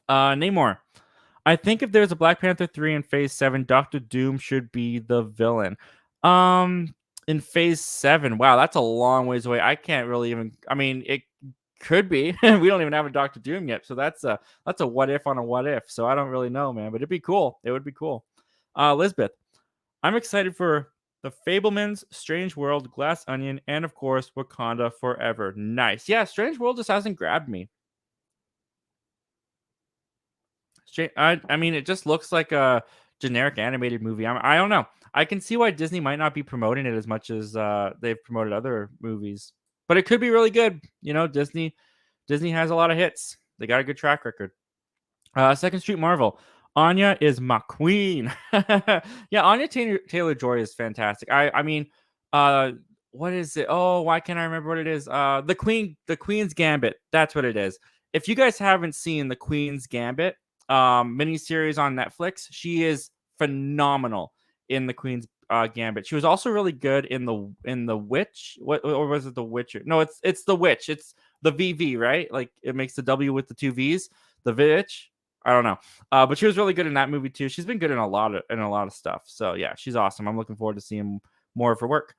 Namor. I think if there's a Black Panther 3 in Phase 7, Doctor Doom should be the villain. In Phase 7, wow, that's a long ways away. I can't really even. I mean, it could be. We don't even have a Doctor Doom yet, so that's a what if on a what if. So I don't really know, man, but it'd be cool. It would be cool. Lisbeth, I'm excited for The Fablemans, Strange World, Glass Onion, and of course Wakanda Forever. Nice. Yeah, Strange World just hasn't grabbed me. I mean, it just looks like a generic animated movie. I don't know. I can see why Disney might not be promoting it as much as they've promoted other movies, but it could be really good. You know, Disney has a lot of hits. They got a good track record. Second Street Marvel. Anya is my queen. Yeah, Anya Taylor Joy is fantastic. I mean, uh, what is it? Oh, why can't I remember what it is? The Queen's Gambit. That's what it is. If you guys haven't seen the Queen's Gambit miniseries on Netflix, she is phenomenal in the Queen's Gambit. She was also really good in the Witch. What, or was it the Witcher? No, it's the Witch. It's the VV, right? Like it makes the W with the two V's. The Witch. I don't know, but she was really good in that movie too. She's been good in a lot of stuff. So yeah, she's awesome. I'm looking forward to seeing more of her work.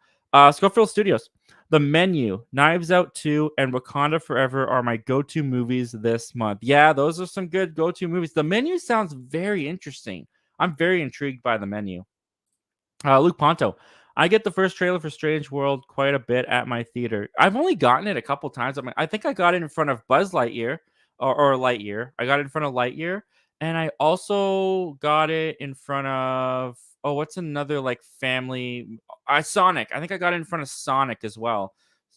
Schofield Studios, The Menu, Knives Out 2, and Wakanda Forever are my go-to movies this month. Yeah, those are some good go-to movies. The Menu sounds very interesting. I'm very intrigued by The Menu. Luke Ponto. I get the first trailer for Strange World quite a bit at my theater. I've only gotten it a couple times. I think I got it in front of Buzz Lightyear or Lightyear. I got it in front of Lightyear, and I also got it in front of what's another like family? Sonic. I think I got it in front of Sonic as well.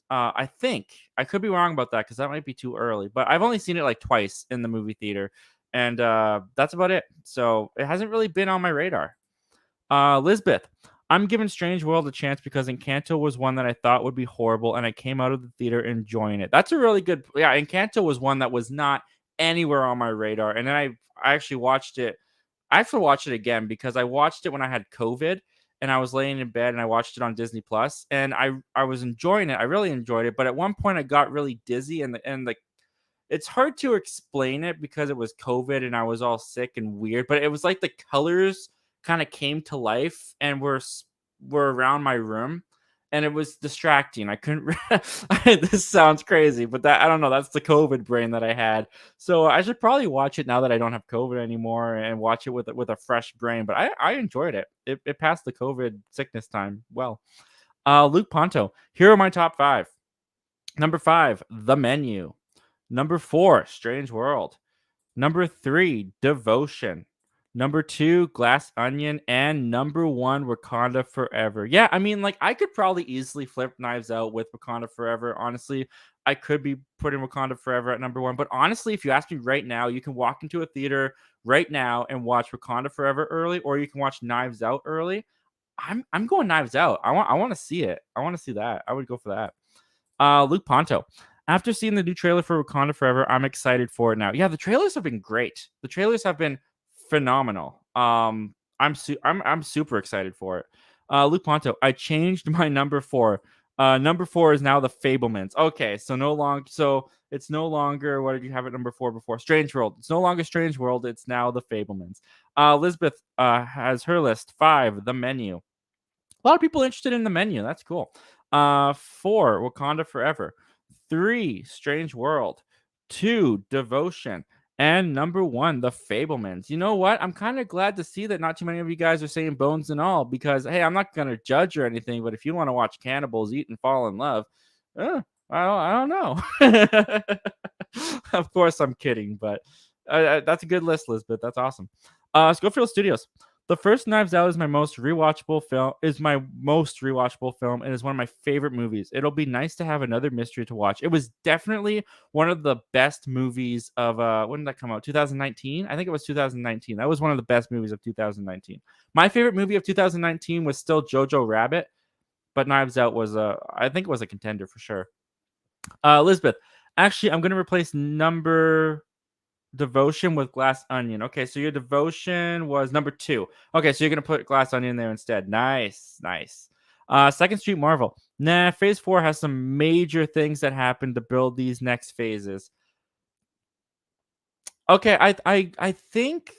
I think I could be wrong about that because that might be too early. But I've only seen it like twice in the movie theater, and that's about it. So it hasn't really been on my radar. Lisbeth, I'm giving Strange World a chance because Encanto was one that I thought would be horrible, and I came out of the theater enjoying it. That's a really good. Yeah, Encanto was one that was not anywhere on my radar, and then I actually watched it. I have to watch it again because I watched it when I had COVID, and I was laying in bed and I watched it on Disney Plus, and I was enjoying it. I really enjoyed it, but at one point I got really dizzy, and the it's hard to explain it because it was COVID and I was all sick and weird, but it was like the colors kind of came to life and were around my room, and it was distracting. I couldn't this sounds crazy, but that I don't know, that's the COVID brain that I had. So I should probably watch it now that I don't have COVID anymore and watch it with a fresh brain, but I enjoyed it. It passed the COVID sickness time well. Luke Ponto, here are my top 5. Number 5, The Menu. Number 4, Strange World. Number 3, Devotion. Number 2, Glass Onion. And number 1, Wakanda Forever. Yeah, I mean, like, I could probably easily flip Knives Out with Wakanda Forever. Honestly, I could be putting Wakanda Forever at number 1. But honestly, if you ask me right now, you can walk into a theater right now and watch Wakanda Forever early, or you can watch Knives Out early. I'm going Knives Out. I want to see it. I want to see that. I would go for that. Luke Ponto. After seeing the new trailer for Wakanda Forever, I'm excited for it now. Yeah, the trailers have been great. The trailers have been phenomenal. I'm super excited for it. Luke Ponto. I changed my number 4. Number 4 is now the Fablemans. Okay, so it's no longer, what did you have at number 4 before? Strange World. It's no longer Strange World. It's now the Fablemans. Elizabeth has her list 5. The Menu. A lot of people interested in The Menu. That's cool. 4, Wakanda Forever. 3, Strange World. 2, Devotion. And number 1, The Fablemans. You know what? I'm kind of glad to see that not too many of you guys are saying Bones and All, because, hey, I'm not going to judge or anything, but if you want to watch cannibals eat and fall in love, I don't know. Of course, I'm kidding, but that's a good list, Lisbeth. That's awesome. Schofield Studios. The first Knives Out is my most rewatchable film, and is one of my favorite movies. It'll be nice to have another mystery to watch. It was definitely one of the best movies of when did that come out? 2019? I think it was 2019. That was one of the best movies of 2019. My favorite movie of 2019 was still Jojo Rabbit, but Knives Out was I think it was a contender for sure. Elizabeth, actually, I'm gonna replace number Devotion with Glass Onion. Okay, so your Devotion was number 2. Okay, so you're gonna put Glass Onion there instead. Nice, nice. Second Street Marvel. Nah, Phase 4 has some major things that happen to build these next phases. Okay, I think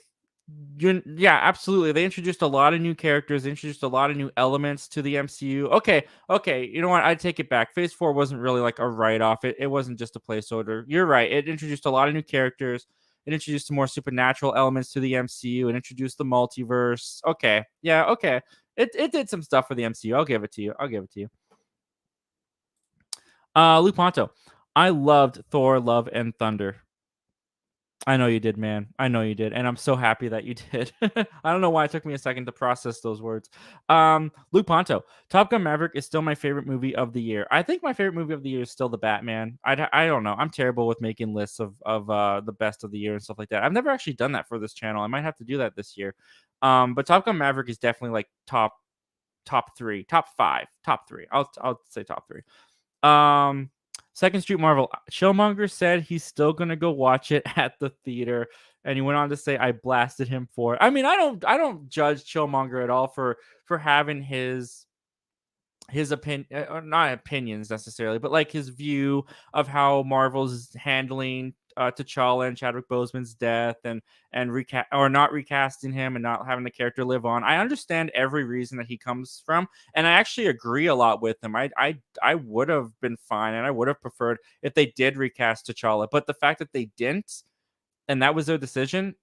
yeah, absolutely. They introduced a lot of new characters, introduced a lot of new elements to the MCU. Okay, you know what? I take it back. Phase 4 wasn't really like a write-off. It wasn't just a placeholder. You're right. It introduced a lot of new characters. It introduced some more supernatural elements to the MCU and introduced the multiverse. Okay. Yeah, okay. It did some stuff for the MCU. I'll give it to you. I'll give it to you. Luke Ponto. I loved Thor, Love, and Thunder. I know you did, man. I know you did. And I'm so happy that you did. I don't know why it took me a second to process those words. Luke Ponto. Top Gun Maverick is still my favorite movie of the year. I think my favorite movie of the year is still The Batman. I don't know. I'm terrible with making lists of the best of the year and stuff like that. I've never actually done that for this channel. I might have to do that this year. But Top Gun Maverick is definitely like top 3, top 5, top 3. I'll say top 3. Second Street Marvel. Chillmonger said he's still gonna go watch it at the theater, and he went on to say I blasted him for it. I mean, I don't judge Chillmonger at all for having his opinion, or not opinions necessarily, but like his view of how Marvel's handling T'Challa and Chadwick Boseman's death, and recast or not recasting him and not having the character live on. I understand every reason that he comes from, and I actually agree a lot with him. I would have been fine, and I would have preferred if they did recast T'Challa, but the fact that they didn't, and that was their decision,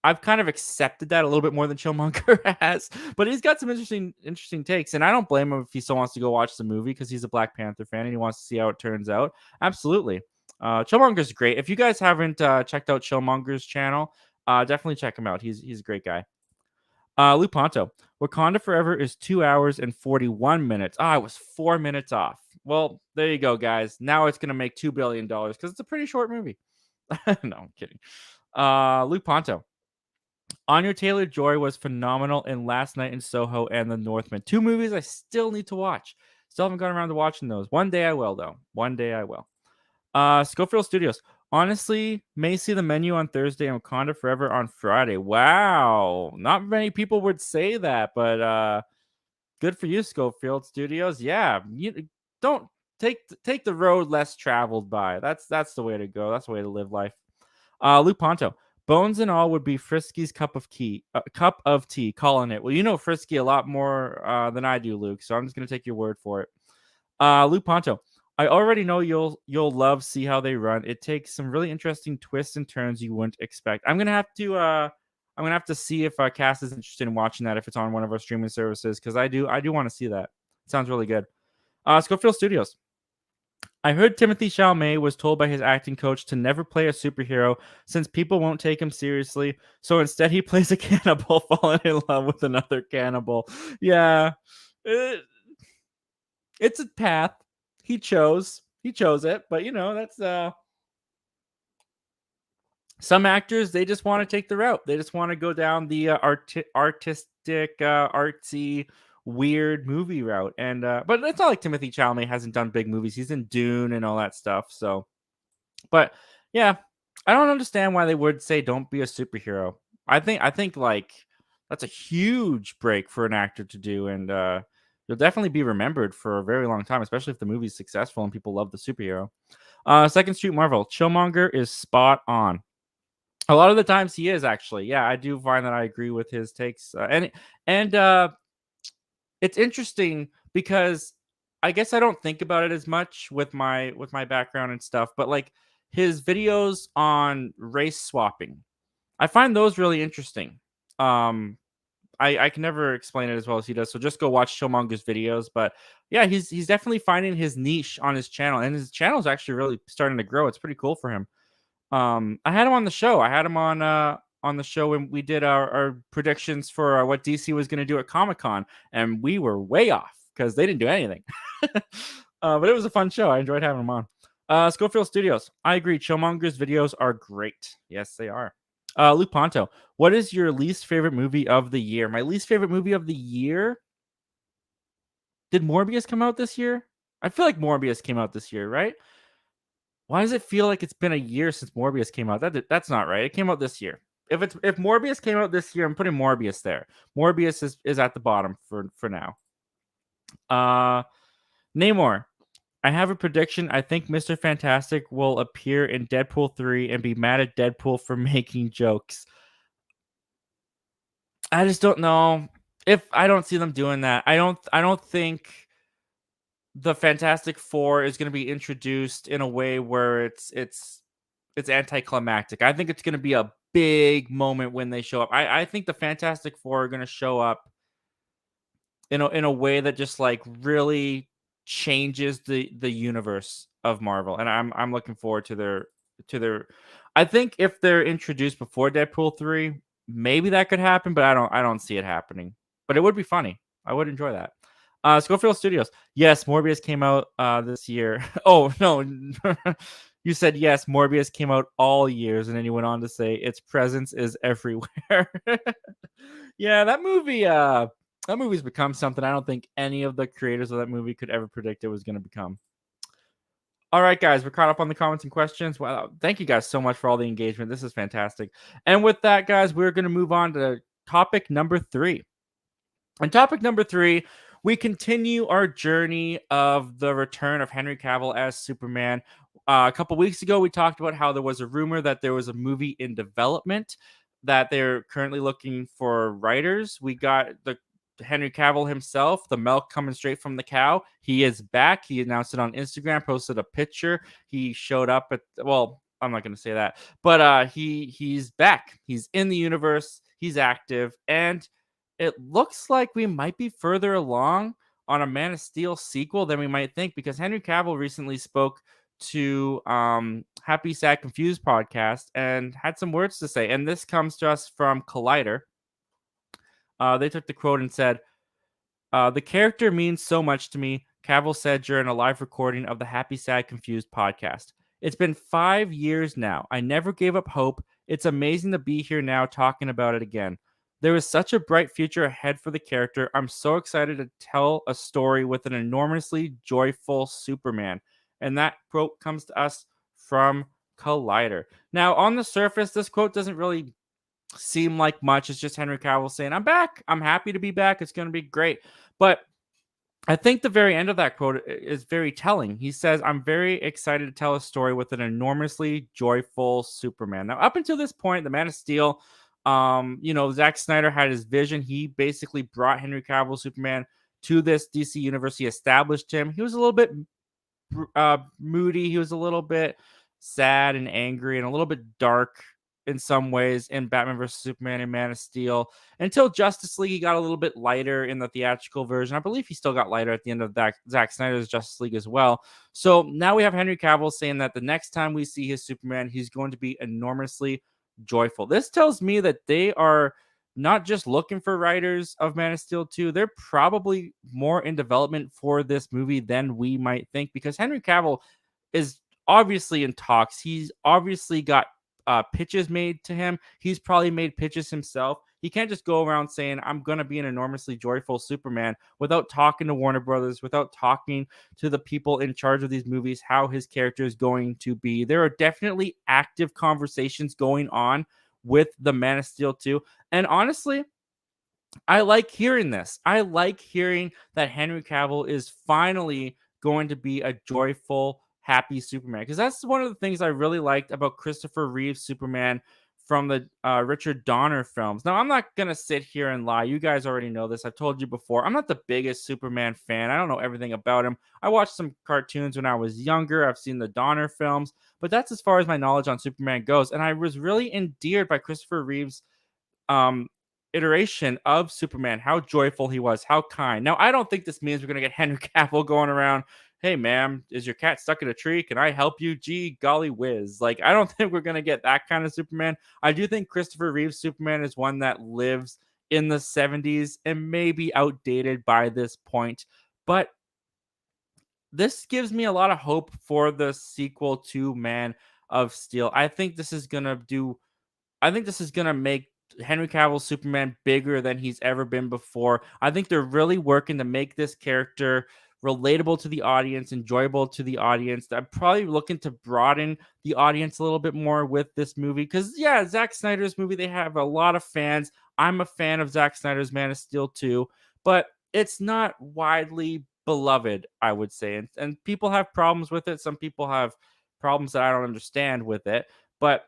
I've kind of accepted that a little bit more than Chillmonger has, but he's got some interesting takes, and I don't blame him if he still wants to go watch the movie because he's a Black Panther fan and he wants to see how it turns out. Absolutely. Chillmonger's great. If you guys haven't checked out Chillmonger's channel, definitely check him out. He's a great guy. Luke Ponto. Wakanda Forever is 2 hours and 41 minutes. I was 4 minutes off. Well, there you go, guys. Now it's going to make $2 billion because it's a pretty short movie. No, I'm kidding. Luke Ponto. Anya Taylor-Joy was phenomenal in Last Night in Soho and The Northman. 2 movies I still need to watch. Still haven't gotten around to watching those. One day I will, though. One day I will. Schofield Studios. Honestly, may see The Menu on Thursday and Wakanda Forever on Friday. Wow. Not many people would say that, but Good for you, Schofield Studios. Yeah, you don't take the road less traveled by. That's the way to go. That's the way to live life. Luke Ponto. Bones and all would be Frisky's cup of tea. Calling it. Well, you know Frisky a lot more than I do, Luke. So I'm just gonna take your word for it. Luke Ponto. I already know you'll love See How They Run. It takes some really interesting twists and turns you wouldn't expect. I'm gonna have to see if Cass is interested in watching that if it's on one of our streaming services because I do want to see that. It sounds really good. Schofield Studios. I heard Timothy Chalamet was told by his acting coach to never play a superhero since people won't take him seriously. So instead, he plays a cannibal falling in love with another cannibal. Yeah, it's a path he chose. He chose it, but you know that's some actors they just want to take the route. They just want to go down the artistic, artsy, weird movie route. And but it's not like Timothy Chalamet hasn't done big movies. He's in Dune and all that stuff. So, but yeah, I don't understand why they would say don't be a superhero. I think like that's a huge break for an actor to do, and you'll definitely be remembered for a very long time, especially if the movie's successful and people love the superhero. Second Street Marvel, Chillmonger is spot on. A lot of the times he is actually. Yeah, I do find that I agree with his takes, and it's interesting because I guess I don't think about it as much with my background and stuff, but like his videos on race swapping, I find those really interesting. Um, I can never explain it as well as he does, so just go watch Killmonger's videos. But yeah, he's definitely finding his niche on his channel, and his channel is actually really starting to grow. It's pretty cool for him. I had him on the show. I had him on the show when we did our predictions for what DC was going to do at Comic-Con, and we were way off because they didn't do anything. But it was a fun show. I enjoyed having him on. Schofield Studios. I agree. Chillmonger's videos are great. Yes, they are. Luke Ponto. What is your least favorite movie of the year? My least favorite movie of the year. Did Morbius come out this year? I feel like Morbius came out this year, right? Why does it feel like it's been a year since Morbius came out? That's not right. It came out this year. If Morbius came out this year, I'm putting Morbius there. Morbius is at the bottom for now. Uh Namor. I have a prediction. I think Mr. Fantastic will appear in Deadpool 3 and be mad at Deadpool for making jokes. I just don't know if I don't see them doing that. I don't think the Fantastic Four is going to be introduced in a way where it's anticlimactic. I think it's going to be a big moment when they show up. I think the Fantastic Four are going to show up in a way that just like really changes the universe of Marvel, and I'm looking forward to their. I think if they're introduced before Deadpool 3, maybe that could happen, but I don't see it happening. But it would be funny. I would enjoy that. Schofield Studios. Yes, Morbius came out this year. Oh no, you said yes. Morbius came out all years, and then you went on to say its presence is everywhere. Yeah, that movie's become something I don't think any of the creators of that movie could ever predict it was going to become. All right, guys, we're caught up on the comments and questions. Wow, thank you guys so much for all the engagement. This is fantastic. And with that, guys, we're going to move on to topic number 3. And topic number 3, we continue our journey of the return of Henry Cavill as Superman. A couple weeks ago, we talked about how there was a rumor that there was a movie in development, that they're currently looking for writers. We got the Henry Cavill himself, the milk coming straight from the cow. He is back. He announced it on Instagram, posted a picture. He showed up at, well, I'm not going to say that, but he's back. He's in the universe. He's active, and it looks like we might be further along on a Man of Steel sequel than we might think, because Henry Cavill recently spoke to Happy Sad Confused podcast and had some words to say. And this comes to us from Collider. They took the quote and said, the character means so much to me, Cavill said during a live recording of the Happy Sad Confused podcast. It's been 5 years now. I never gave up hope. It's amazing to be here now talking about it again. There is such a bright future ahead for the character. I'm so excited to tell a story with an enormously joyful Superman. And that quote comes to us from Collider. Now, on the surface, this quote doesn't really seem like much. It's just Henry Cavill saying, I'm back. I'm happy to be back. It's going to be great. But I think the very end of that quote is very telling. He says, "I'm very excited to tell a story with an enormously joyful Superman." Now, up until this point, the Man of Steel, Zack Snyder had his vision. He basically brought Henry Cavill Superman to this DC universe. He established him. He was a little bit moody. He was a little bit sad and angry and a little bit dark in some ways in Batman vs Superman and Man of Steel. Until Justice League, he got a little bit lighter in the theatrical version. I believe he still got lighter at the end of that Zack Snyder's Justice League as well. So now we have Henry Cavill saying that the next time we see his Superman, he's going to be enormously joyful. This tells me that they are not just looking for writers of Man of Steel 2, they're probably more in development for this movie than we might think, because Henry Cavill is obviously in talks. He's obviously got pitches made to him. He's probably made pitches himself. He can't just go around saying, "I'm going to be an enormously joyful Superman," without talking to Warner Brothers, without talking to the people in charge of these movies, how his character is going to be. There are definitely active conversations going on with the Man of Steel 2. And honestly, I like hearing this. I like hearing that Henry Cavill is finally going to be a joyful, happy Superman. Because that's one of the things I really liked about Christopher Reeve's Superman from the Richard Donner films. Now, I'm not going to sit here and lie. You guys already know this. I've told you before. I'm not the biggest Superman fan. I don't know everything about him. I watched some cartoons when I was younger. I've seen the Donner films, but that's as far as my knowledge on Superman goes. And I was really endeared by Christopher Reeve's um iteration of Superman, how joyful he was, how kind. Now, I don't think this means we're gonna get Henry Cavill going around, "Hey ma'am, is your cat stuck in a tree? Can I help you? Gee golly whiz." Like, I don't think we're gonna get that kind of Superman. I do think Christopher Reeve's Superman is one that lives in the 70s and may be outdated by this point. But this gives me a lot of hope for the sequel to Man of Steel. I think this is gonna make Henry Cavill's Superman bigger than he's ever been before. I think they're really working to make this character relatable to the audience, enjoyable to the audience. I'm probably looking to broaden the audience a little bit more with this movie because, yeah, Zack Snyder's movie, they have a lot of fans. I'm a fan of Zack Snyder's Man of Steel too, but it's not widely beloved, I would say. And people have problems with it. Some people have problems that I don't understand with it. But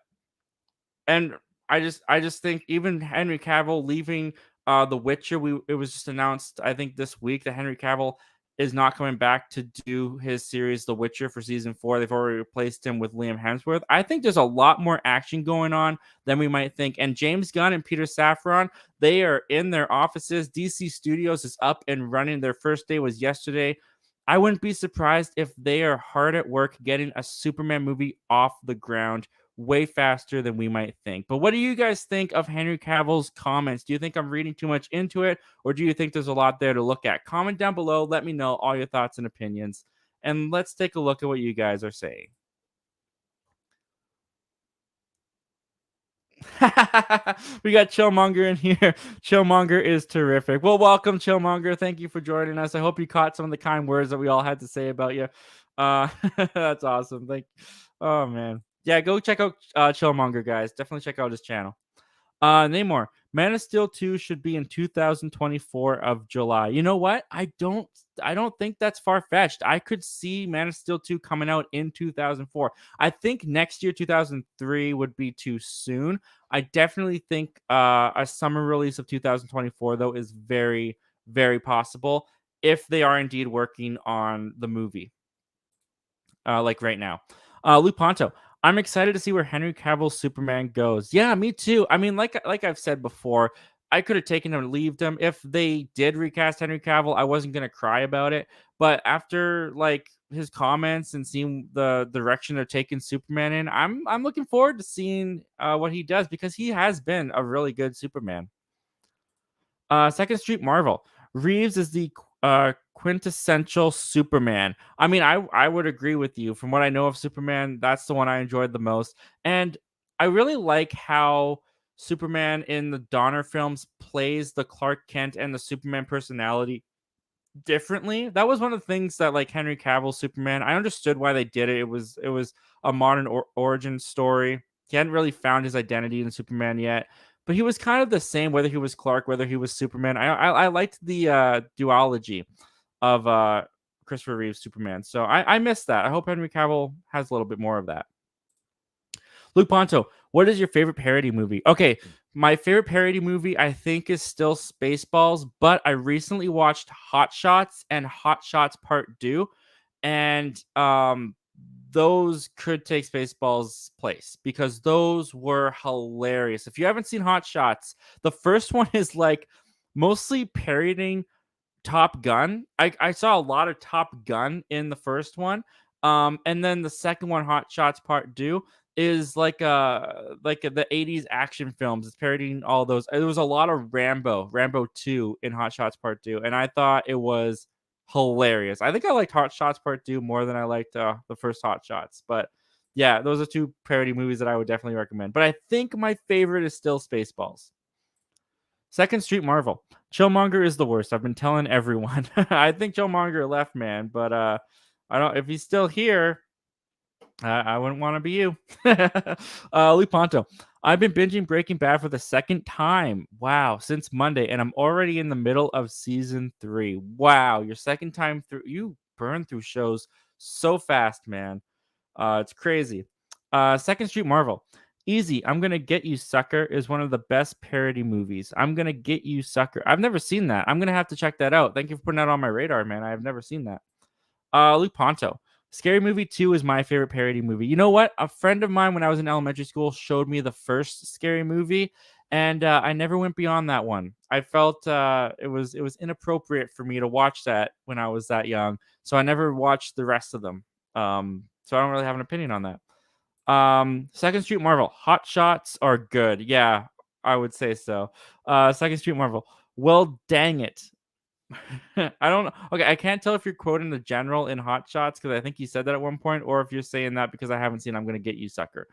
and I just think even Henry Cavill leaving The Witcher, it was just announced I think this week that Henry Cavill is not coming back to do his series The Witcher for season 4. They've already replaced him with Liam Hemsworth. I think there's a lot more action going on than we might think. And James Gunn and Peter Safran, they are in their offices. DC Studios is up and running. Their first day was yesterday. I wouldn't be surprised if they are hard at work getting a Superman movie off the ground way faster than we might think. But what do you guys think of Henry Cavill's comments? Do you think I'm reading too much into it, or do you think there's a lot there to look at? Comment down below. Let me know all your thoughts and opinions. And let's take a look at what you guys are saying. We got Chillmonger in here. Chillmonger is terrific. Well, welcome, Chillmonger. Thank you for joining us. I hope you caught some of the kind words that we all had to say about you. Uh, that's awesome. Oh man, yeah. Go check out Chillmonger, guys. Definitely check out his channel. Namor, Man of Steel 2 should be in 2024 of July. You know what? I don't think that's far fetched. I could see Man of Steel 2 coming out in 2004. I think next year 2003 would be too soon. I definitely think a summer release of 2024 though is very very possible if they are indeed working on the movie like right now. Luke Ponto, I'm excited to see where Henry Cavill's Superman goes. Yeah, me too. I mean, like I've said before, I could have taken him and leaved him. If they did recast Henry Cavill, I wasn't gonna cry about it. But after like his comments and seeing the direction they're taking Superman in, I'm looking forward to seeing what he does because he has been a really good Superman. Second Street Marvel. Reeves is the quintessential Superman. I mean, I would agree with you. From what I know of Superman, that's the one I enjoyed the most. And I really like how Superman in the Donner films plays the Clark Kent and the Superman personality differently. That was one of the things that like Henry Cavill Superman, I understood why they did it. It was a modern origin story. He hadn't really found his identity in Superman yet, but he was kind of the same whether he was Clark, whether he was Superman. I liked the duology. of Christopher Reeve's Superman. So I miss that. I hope Henry Cavill has a little bit more of that. Luke Ponto, what is your favorite parody movie? Okay, my favorite parody movie I think is still Spaceballs, but I recently watched Hot Shots and Hot Shots Part 2, and those could take Spaceballs' place because those were hilarious. If you haven't seen Hot Shots, the first one is like mostly parodying Top Gun. I saw a lot of Top Gun in the first one. And then the second one, Hot Shots Part 2, is the 80s action films. It's parodying all those. There was a lot of Rambo 2 in Hot Shots Part 2, and I thought it was hilarious. I think I liked Hot Shots Part 2 more than I liked the first Hot Shots. But yeah, those are two parody movies that I would definitely recommend. But I think my favorite is still Spaceballs. Second Street Marvel. Chillmonger is the worst. I've been telling everyone. I think Chillmonger left, man, but I don't. If he's still here, I wouldn't want to be you. Luke Ponto. I've been binging Breaking Bad for the second time. Wow, since Monday, and I'm already in the middle of season 3. Wow, your second time through. You burn through shows so fast, man. It's crazy. Second Street Marvel. Easy. I'm Gonna Get You, Sucker is one of the best parody movies. I'm Gonna Get You, Sucker. I've never seen that. I'm gonna have to check that out. Thank you for putting that on my radar, man. I've never seen that. Luke Ponto. Scary Movie 2 is my favorite parody movie. You know what? A friend of mine when I was in elementary school showed me the first Scary Movie, and I never went beyond that one. I felt it was inappropriate for me to watch that when I was that young, so I never watched the rest of them. So I don't really have an opinion on that. Second Street Marvel. Hot Shots are good. Yeah, I would say so. Second Street Marvel. Well, dang it. I don't know. Okay, I can't tell if you're quoting the general in Hot Shots because I think you said that at one point, or if you're saying that because I haven't seen I'm Gonna Get You, Sucker.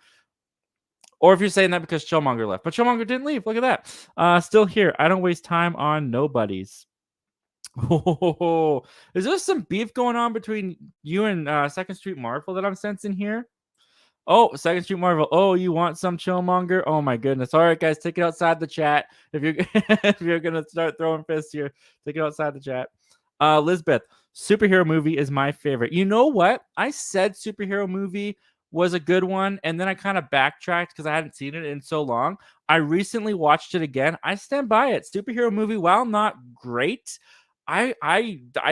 Or if you're saying that because Chillmonger left. But Chillmonger didn't leave. Look at that. Still here. I don't waste time on nobodies. Oh, is there some beef going on between you and Second Street Marvel that I'm sensing here? Oh, Second Street Marvel. Oh, you want some Chillmonger? Oh my goodness. All right, guys, take it outside the chat. If you're if you're gonna start throwing fists here, take it outside the chat. Lisbeth, superhero movie is my favorite. You know what? I said superhero movie was a good one, and then I kind of backtracked because I hadn't seen it in so long. I recently watched it again. I stand by it. Superhero movie, while not great, I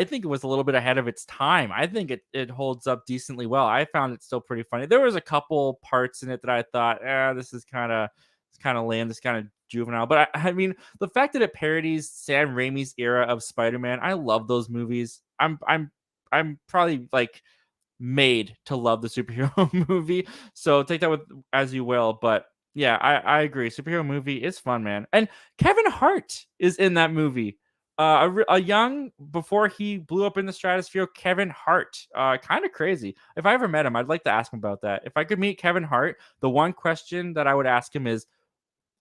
think it was a little bit ahead of its time. I think it holds up decently well. I found it still pretty funny. There was a couple parts in it that I thought, this is kind of lame, this kind of juvenile. But I mean, the fact that it parodies Sam Raimi's era of Spider-Man, I love those movies. I'm probably like made to love the superhero movie. So take that with as you will. But yeah, I agree. Superhero movie is fun, man. And Kevin Hart is in that movie. A young before he blew up in the stratosphere, Kevin Hart. Kind of crazy. If I ever met him, I'd like to ask him about that. If I could meet Kevin Hart, the one question that I would ask him is,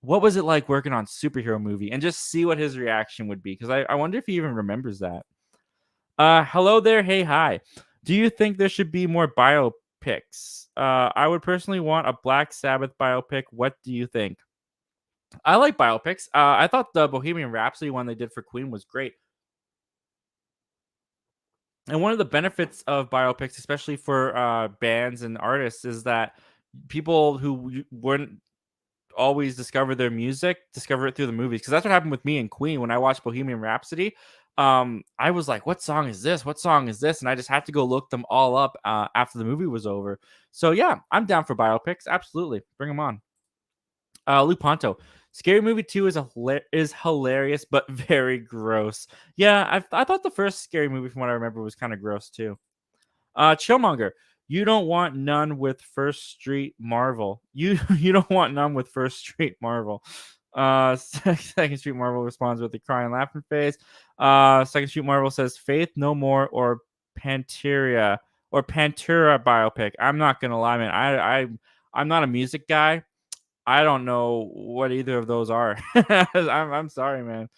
what was it like working on superhero movie, and just see what his reaction would be, because I wonder if he even remembers that. Hello there. Hey, hi. Do you think there should be more biopics? I would personally want a Black Sabbath biopic. What do you think? I like biopics. I thought the Bohemian Rhapsody one they did for Queen was great. And one of the benefits of biopics, especially for bands and artists, is that people who wouldn't always discover their music discover it through the movies. Because that's what happened with me and Queen when I watched Bohemian Rhapsody. I was like, "What song is this? What song is this?" And I just had to go look them all up after the movie was over. So yeah, I'm down for biopics. Absolutely, bring them on. Luke Ponto. Scary Movie 2 is hilarious, but very gross. Yeah, I thought the first Scary Movie, from what I remember, was kind of gross too. Chillmonger. You don't want none with First Street Marvel. You don't want none with First Street Marvel. Second Street Marvel responds with a crying laughing face. Second Street Marvel says Faith No More or Pantera biopic. I'm not gonna lie, man. I'm not a music guy. I don't know what either of those are. I'm sorry, man.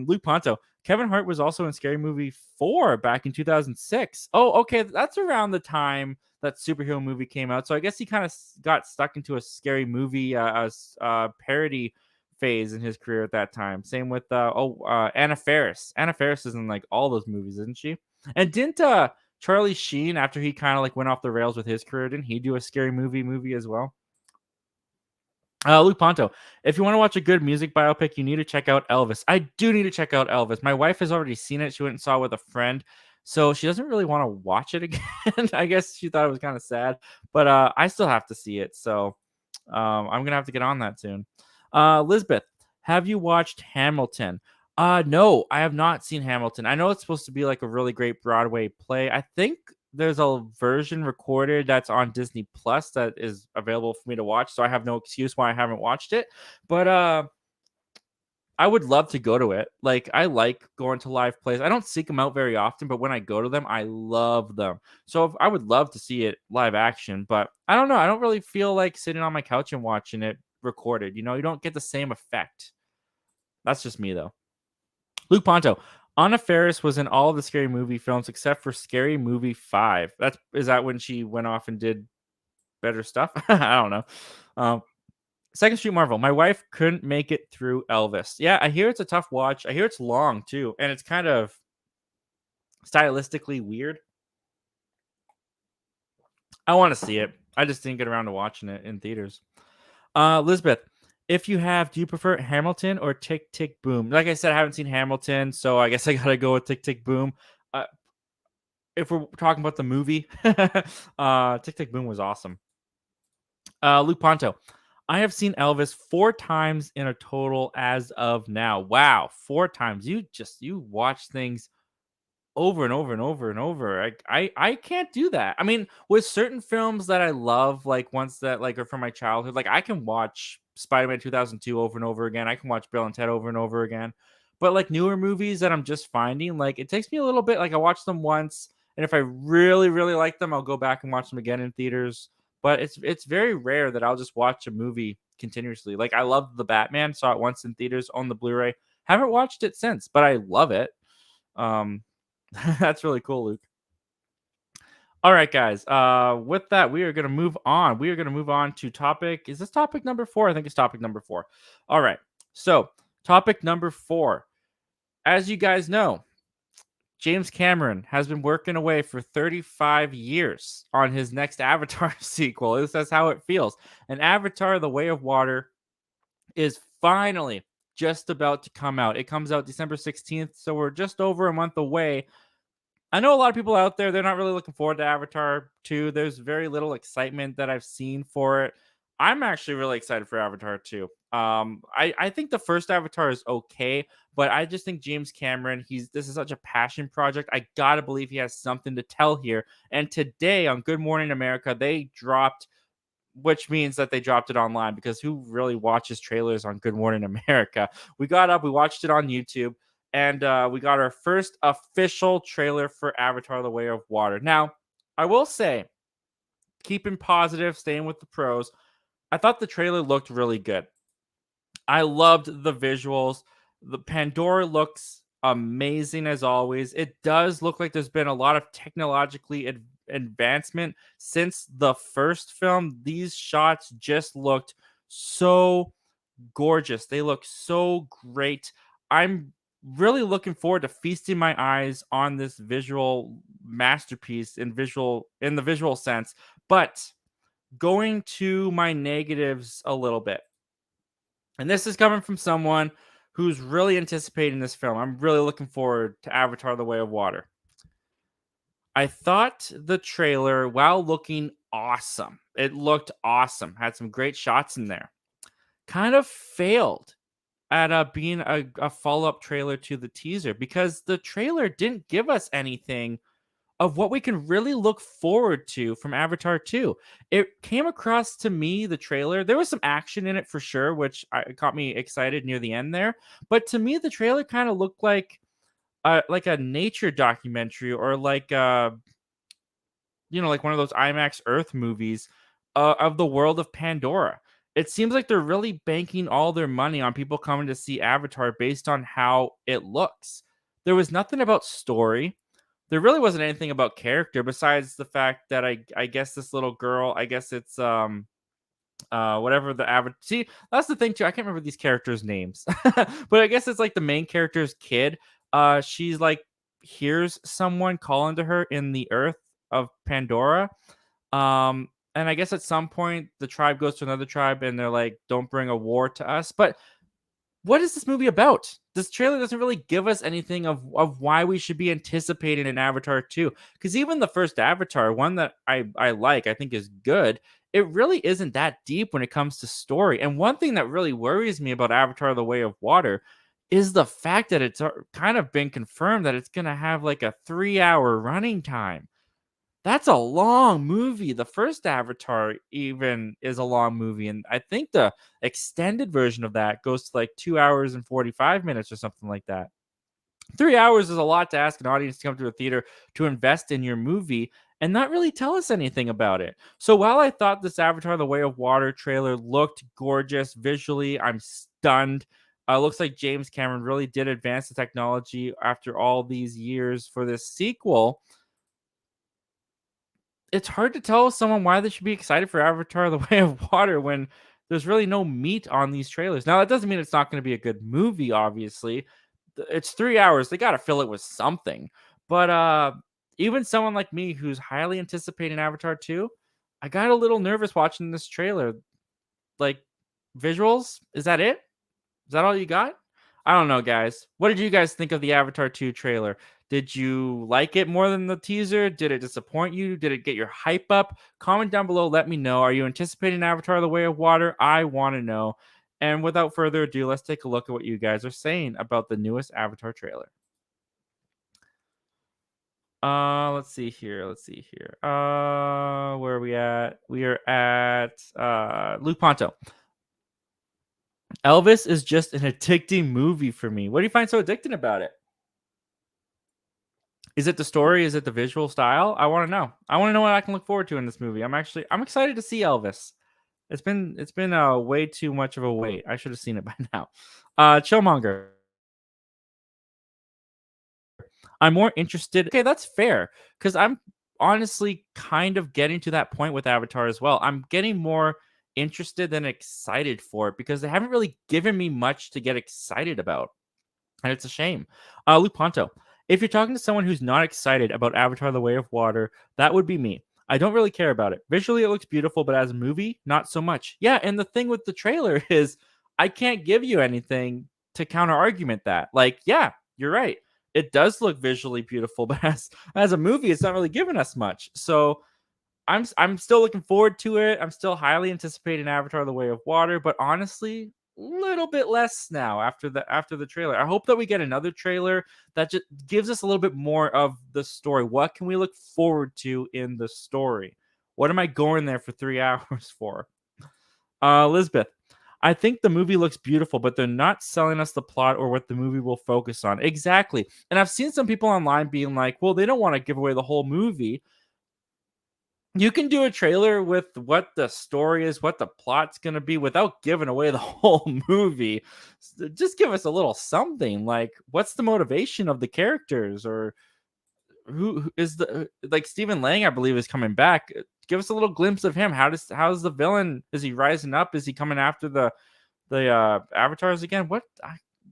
Luke Ponto. Kevin Hart was also in Scary Movie 4 back in 2006. Oh, okay. That's around the time that superhero movie came out. So I guess he kind of got stuck into a scary movie parody phase in his career at that time. Same with Anna Faris. Anna Faris is in like all those movies, isn't she? And didn't Charlie Sheen, after he kind of like went off the rails with his career, didn't he do a scary movie as well? Luke Ponto, if you want to watch a good music biopic, you need to check out Elvis. I do need to check out Elvis. My wife has already seen it. She went and saw it with a friend. So she doesn't really want to watch it again. I guess she thought it was kind of sad, but I still have to see it. So I'm going to have to get on that soon. Lisbeth, have you watched Hamilton? No, I have not seen Hamilton. I know it's supposed to be like a really great Broadway play. I think there's a version recorded that's on Disney Plus that is available for me to watch, so I have no excuse why I haven't watched it. But I would love to go to it. Like I like going to live plays. I don't seek them out very often, but when I go to them, I love them. So I would love to see it live action, but I don't know. I don't really feel like sitting on my couch and watching it recorded. You don't get the same effect. That's just me though. Luke Ponto. Anna Faris was in all of the Scary Movie films except for Scary Movie 5. Is that when she went off and did better stuff? I don't know. Second Street Marvel. My wife couldn't make it through Elvis. Yeah, I hear it's a tough watch. I hear it's long too, and it's kind of stylistically weird. I want to see it. I just didn't get around to watching it in theaters. Elizabeth, if you have, do you prefer Hamilton or Tick Tick Boom? Like I said, I haven't seen Hamilton, so I guess I gotta go with Tick Tick Boom. If we're talking about the movie, Tick Tick Boom was awesome. Luke Ponto, I have seen Elvis 4 times in a total as of now. Wow, 4 times. You watch things over and over and over and over. I can't do that. I mean, with certain films that I love, like ones that like are from my childhood, like I can watch Spider-Man 2002 over and over again. I can watch Bill and Ted over and over again. But like newer movies that I'm just finding, like it takes me a little bit. Like I watch them once, and if I really really like them, I'll go back and watch them again in theaters. But it's very rare that I'll just watch a movie continuously. Like I love the Batman, saw it once in theaters on the Blu-ray. Haven't watched it since, but I love it. Um, That's really cool, Luke. All right, guys. With that, we are going to move on. We are going to move on to topic. Is this topic number 4? I think it's topic number 4. All right. So, topic number 4. As you guys know, James Cameron has been working away for 35 years on his next Avatar sequel. That's how it feels. And Avatar: The Way of Water is finally just about to come out. It comes out December 16th, so we're just over a month away. I know a lot of people out there, they're not really looking forward to Avatar 2. There's very little excitement that I've seen for it. I'm actually really excited for Avatar 2. I think the first Avatar is okay, but I just think James Cameron, this is such a passion project. I gotta believe he has something to tell here. And today on Good Morning America, they dropped, which means that they dropped it online because who really watches trailers on Good Morning America? We got up, we watched it on YouTube, and we got our first official trailer for Avatar: The Way of Water. Now, I will say, keeping positive, staying with the pros, I thought the trailer looked really good. I loved the visuals. The Pandora looks amazing as always. It does look like there's been a lot of technologically advancement since the first film. These shots just looked so gorgeous. They look so great. I'm really looking forward to feasting my eyes on this visual masterpiece in the visual sense. But going to my negatives a little bit. And this is coming from someone who's really anticipating this film. I'm really looking forward to Avatar: The Way of Water. I thought the trailer, while looking awesome, it looked awesome, had some great shots in there, kind of failed at being a follow-up trailer to the teaser because the trailer didn't give us anything of what we can really look forward to from Avatar 2. It came across to me, the trailer, there was some action in it for sure, which got me excited near the end there. But to me, the trailer kind of looked like a nature documentary or like like one of those IMAX Earth movies of the world of Pandora. It seems like they're really banking all their money on people coming to see Avatar based on how it looks. There was nothing about story. There really wasn't anything about character besides the fact that I guess this little girl, I guess it's whatever the average. See, that's the thing too. I can't remember these characters' names, but I guess it's like the main character's kid. She's like hears someone calling to her in the earth of Pandora. And I guess at some point the tribe goes to another tribe and they're like, "Don't bring a war to us." But what is this movie about? This trailer doesn't really give us anything of why we should be anticipating an Avatar 2. Because even the first Avatar, one that I like, I think is good, it really isn't that deep when it comes to story. And one thing that really worries me about Avatar The Way of Water is the fact that it's kind of been confirmed that it's going to have like a 3 hour running time. That's a long movie. The first Avatar even is a long movie, and I think the extended version of that goes to like 2 hours and 45 minutes or something like that. 3 hours is a lot to ask an audience to come to a theater to invest in your movie and not really tell us anything about it. So while I thought this Avatar The Way of Water trailer looked gorgeous visually, I'm stunned. Looks like James Cameron really did advance the technology after all these years for this sequel. It's hard to tell someone why they should be excited for Avatar: The Way of Water when there's really no meat on these trailers. Now, that doesn't mean it's not gonna be a good movie, obviously. It's 3 hours, they gotta fill it with something. But, even someone like me who's highly anticipating Avatar 2, I got a little nervous watching this trailer. Like, visuals, is that it? Is that all you got? I don't know, guys. What did you guys think of the Avatar 2 trailer? Did you like it more than the teaser? Did it disappoint you? Did it get your hype up? Comment down below. Let me know. Are you anticipating Avatar The Way of Water? I want to know. And without further ado, let's take a look at what you guys are saying about the newest Avatar trailer. Let's see here. Let's see here. Where are we at? We are at Luke Ponto. Elvis is just an addicting movie for me. What do you find so addicting about it? Is it the story? Is it the visual style? I want to know. I want to know what I can look forward to in this movie. I'm excited to see Elvis. It's been way too much of a wait. I should have seen it by now. Chillmonger. I'm more interested. Okay, that's fair because I'm honestly kind of getting to that point with Avatar as well. I'm getting more interested than excited for it because they haven't really given me much to get excited about. And it's a shame. Luke Ponto, if you're talking to someone who's not excited about Avatar The Way of Water, that would be me. I don't really care about it. Visually, it looks beautiful, but as a movie, not so much. Yeah, and the thing with the trailer is I can't give you anything to counter argument that. Like, yeah, you're right. It does look visually beautiful, but as a movie, it's not really giving us much. So I'm still looking forward to it. I'm still highly anticipating Avatar: The Way of Water, but honestly, a little bit less now after the trailer. I hope that we get another trailer that just gives us a little bit more of the story. What can we look forward to in the story? What am I going there for 3 hours for? Elizabeth, I think the movie looks beautiful, but they're not selling us the plot or what the movie will focus on. Exactly. And I've seen some people online being like, well, they don't want to give away the whole movie. You can do a trailer with what the story is, what the plot's gonna be without giving away the whole movie. Just give us a little something, like, what's the motivation of the characters or who is the like Stephen Lang, I believe, is coming back. Give us a little glimpse of him. How's the villain? Is he rising up? Is he coming after the avatars again?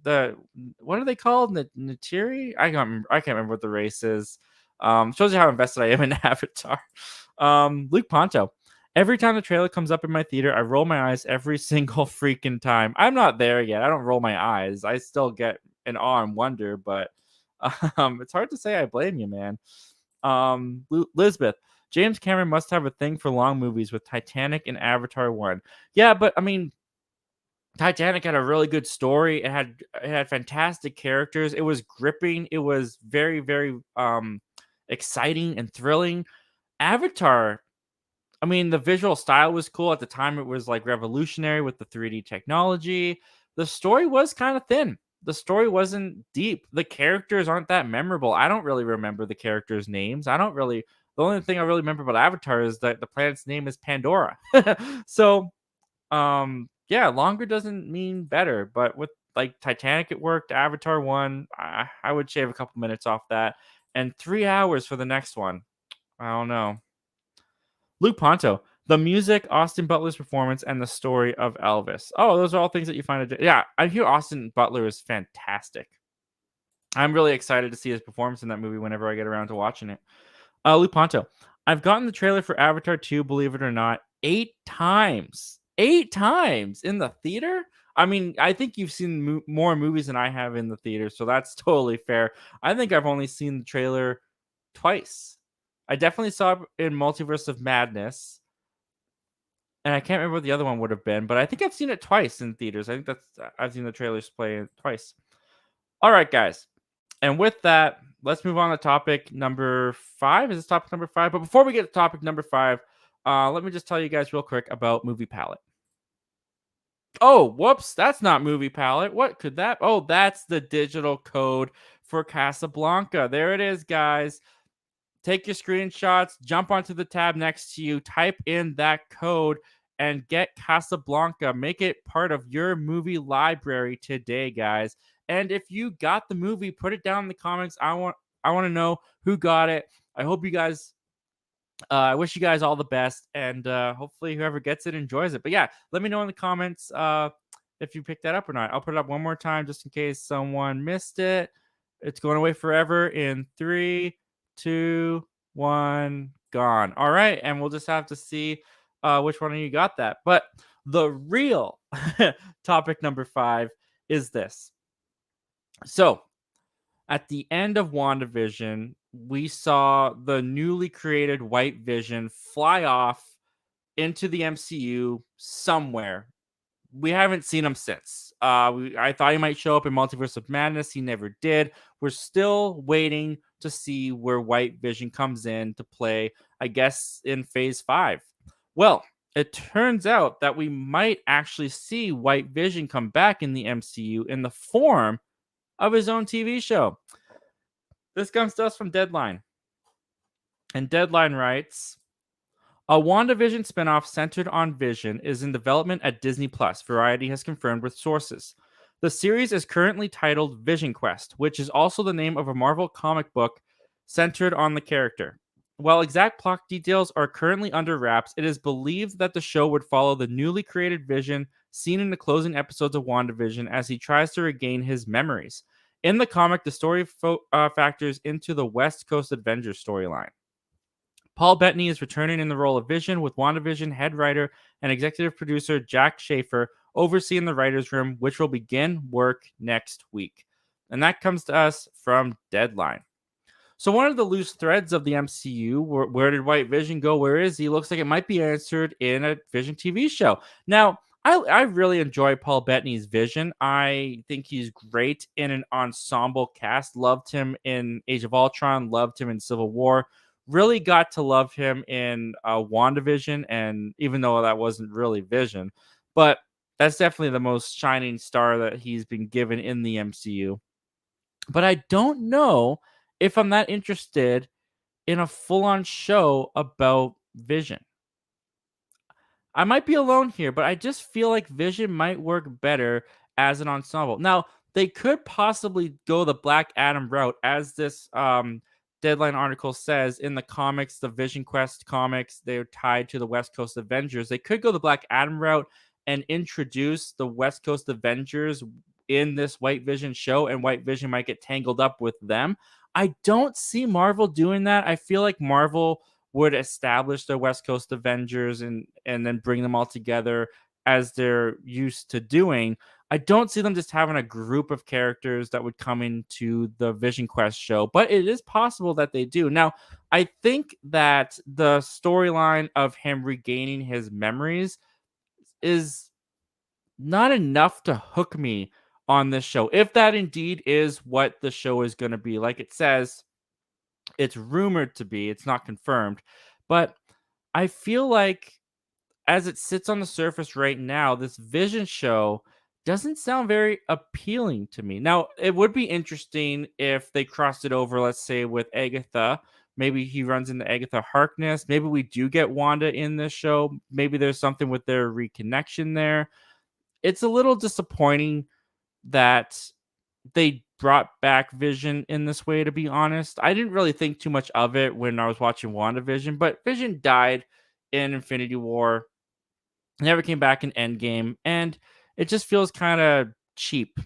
The what are they called? Natiri? I can't remember what the race is. Shows you how invested I am in Avatar. Luke Ponto. Every time the trailer comes up in my theater, I roll my eyes every single freaking time. I'm not there yet. I don't roll my eyes. I still get an awe and wonder, but it's hard to say I blame you, man. Lisbeth. James Cameron must have a thing for long movies with Titanic and Avatar 1. Yeah, but I mean, Titanic had a really good story. It had fantastic characters. It was gripping. It was very, very exciting and thrilling. Avatar, I mean, the visual style was cool. At the time, it was like revolutionary with the 3D technology. The story was kind of thin. The story wasn't deep. The characters aren't that memorable. I don't really remember the characters' names. The only thing I really remember about Avatar is that the planet's name is Pandora. So, yeah, longer doesn't mean better. But with like Titanic, it worked. Avatar 1, I would shave a couple minutes off that. And 3 hours for the next one. I don't know. Luke Ponto. The music, Austin Butler's performance, and the story of Elvis. Oh, those are all things that you find. Yeah, I hear Austin Butler is fantastic. I'm really excited to see his performance in that movie whenever I get around to watching it. Luponto, I've gotten the trailer for Avatar 2, believe it or not, 8 times. 8 times in the theater? I mean, I think you've seen more movies than I have in the theater, so that's totally fair. I think I've only seen the trailer twice. I definitely saw it in Multiverse of Madness, and I can't remember what the other one would have been, but I think I've seen it twice in theaters. I think I've seen the trailers play twice. All right, guys. And with that, let's move on to topic number 5. Is this topic number 5? But before we get to topic number 5, let me just tell you guys real quick about Movie Palette. Oh, whoops, that's not Movie Palette. What could that? Oh, that's the digital code for Casablanca. There it is, guys. Take your screenshots, jump onto the tab next to you, type in that code, and get Casablanca. Make it part of your movie library today, guys. And if you got the movie, put it down in the comments. I want to know who got it. I hope you guys I wish you guys all the best, and hopefully whoever gets it enjoys it. But yeah, let me know in the comments if you picked that up or not. I'll put it up one more time just in case someone missed it. It's going away forever in 3, 2, 1, gone. All right, and we'll just have to see which one of you got that. But the real topic number 5 is this. So at the end of WandaVision, we saw the newly created White Vision fly off into the MCU somewhere. We haven't seen him since. I thought he might show up in Multiverse of Madness. He never did. We're still waiting to see where White Vision comes in to play, I guess, in Phase 5. Well, it turns out that we might actually see White Vision come back in the MCU in the form of his own TV show. This comes to us from Deadline. And Deadline writes, a WandaVision spinoff centered on Vision is in development at Disney+, Variety has confirmed with sources. The series is currently titled Vision Quest, which is also the name of a Marvel comic book centered on the character. While exact plot details are currently under wraps, it is believed that the show would follow the newly created Vision seen in the closing episodes of WandaVision as he tries to regain his memories. In the comic, the story factors into the West Coast Avengers storyline. Paul Bettany is returning in the role of Vision, with WandaVision head writer and executive producer Jack Schaefer overseeing the writer's room, which will begin work next week. And that comes to us from Deadline. So one of the loose threads of the MCU, where did White Vision go? Where is he? Looks like it might be answered in a Vision TV show. Now, I really enjoy Paul Bettany's Vision. I think he's great in an ensemble cast. Loved him in Age of Ultron. Loved him in Civil War. Really got to love him in WandaVision, and even though that wasn't really Vision, but that's definitely the most shining star that he's been given in the MCU. But I don't know if I'm that interested in a full-on show about Vision. I might be alone here, but I just feel like Vision might work better as an ensemble. Now, they could possibly go the Black Adam route, as this Deadline article says in the comics, the Vision Quest comics, they're tied to the West Coast Avengers. They could go the Black Adam route and introduce the West Coast Avengers in this White Vision show, and White Vision might get tangled up with them. I don't see Marvel doing that. I feel like Marvel would establish the West Coast Avengers and then bring them all together as they're used to doing. I don't see them just having a group of characters that would come into the Vision Quest show, but it is possible that they do. Now, I think that the storyline of him regaining his memories is not enough to hook me on this show. If that indeed is what the show is going to be, like it says, it's rumored to be, it's not confirmed, but I feel like as it sits on the surface right now, this Vision show doesn't sound very appealing to me. Now, it would be interesting if they crossed it over, let's say, with Agatha. Maybe he runs into Agatha Harkness. Maybe we do get Wanda in this show. Maybe there's something with their reconnection there. It's a little disappointing that they brought back Vision in this way, to be honest. I didn't really think too much of it when I was watching WandaVision, but Vision died in Infinity War, never came back in Endgame, and it just feels kind of cheap,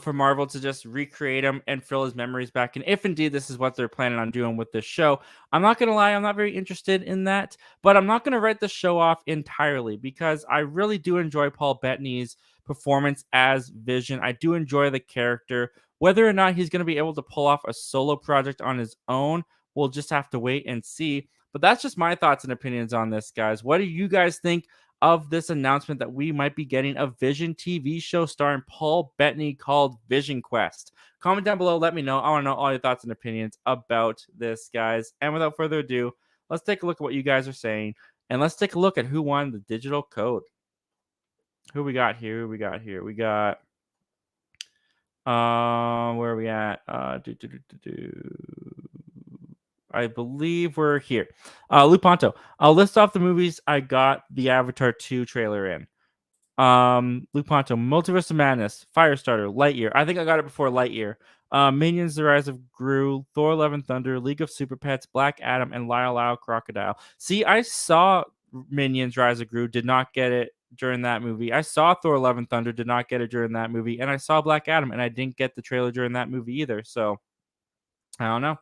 for Marvel to just recreate him and fill his memories back in. If indeed this is what they're planning on doing with this show, I'm not going to lie, I'm not very interested in that, but I'm not going to write the show off entirely because I really do enjoy Paul Bettany's performance as Vision. I do enjoy the character. Whether or not he's going to be able to pull off a solo project on his own, we'll just have to wait and see. But that's just my thoughts and opinions on this, guys. What do you guys think of this announcement that we might be getting a Vision TV show starring Paul Bettany called Vision Quest? Comment down below. Let me know. I want to know all your thoughts and opinions about this, guys. And without further ado, let's take a look at what you guys are saying. And let's take a look at who won the digital code. Who we got here? We got, where are we at? I believe we're here. Luponto. I'll list off the movies I got the Avatar 2 trailer in. Luponto, Multiverse of Madness, Firestarter, Lightyear. I think I got it before Lightyear. Minions: The Rise of Gru, Thor: Love and Thunder, League of Super Pets, Black Adam, and Lyle Lyle Crocodile. See, I saw Minions: Rise of Gru, did not get it during that movie. I saw Thor: Love and Thunder, did not get it during that movie, and I saw Black Adam, and I didn't get the trailer during that movie either. So I don't know.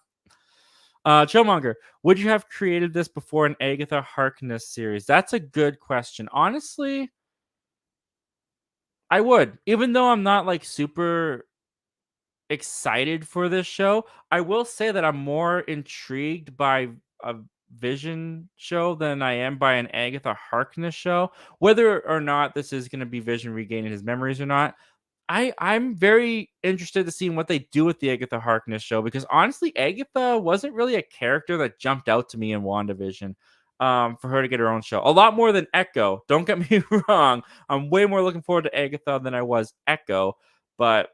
Chillmonger, would you have created this before an Agatha Harkness series? That's a good question. Honestly, I would. Even though I'm not like super excited for this show, I will say that I'm more intrigued by a Vision show than I am by an Agatha Harkness show. Whether or not this is going to be Vision regaining his memories or not, I'm very interested to see what they do with the Agatha Harkness show because honestly, Agatha wasn't really a character that jumped out to me in WandaVision. For her to get her own show, a lot more than Echo. Don't get me wrong. I'm way more looking forward to Agatha than I was Echo. But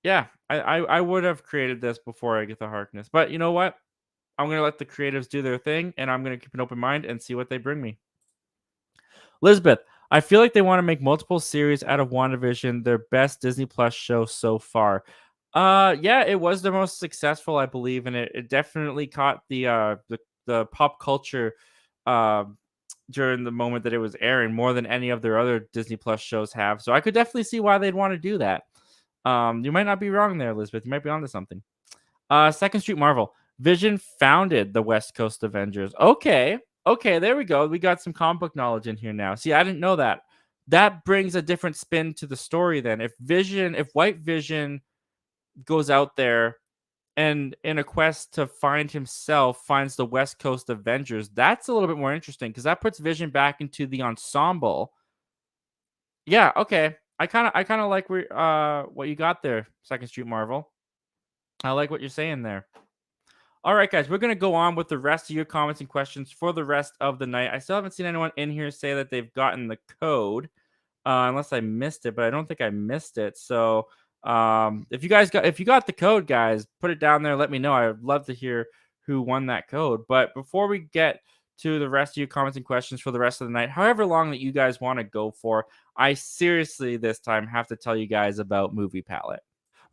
yeah, I would have created this before Agatha Harkness. But you know what? I'm gonna let the creatives do their thing, and I'm gonna keep an open mind and see what they bring me. Elizabeth, I feel like they want to make multiple series out of WandaVision, their best Disney Plus show so far. Yeah, it was the most successful, I believe, and it definitely caught the pop culture uh, during the moment that it was airing more than any of their other Disney Plus shows have. So I could definitely see why they'd want to do that. You might not be wrong there, Elizabeth. You might be onto something. Second Street Marvel. Vision founded the West Coast Avengers. Okay. Okay, there we go. We got some comic book knowledge in here now. See, I didn't know that. That brings a different spin to the story then. If White Vision goes out there and in a quest to find himself finds the West Coast Avengers, that's a little bit more interesting because that puts Vision back into the ensemble. Yeah, okay. I kind of like what you got there, Second Street Marvel. I like what you're saying there. All right, guys, we're going to go on with the rest of your comments and questions for the rest of the night. I still haven't seen anyone in here say that they've gotten the code, unless I missed it, but I don't think I missed it. So if you got the code, guys, put it down there. Let me know. I'd love to hear who won that code. But before we get to the rest of your comments and questions for the rest of the night, however long that you guys want to go for, I seriously this time have to tell you guys about Movie Palette.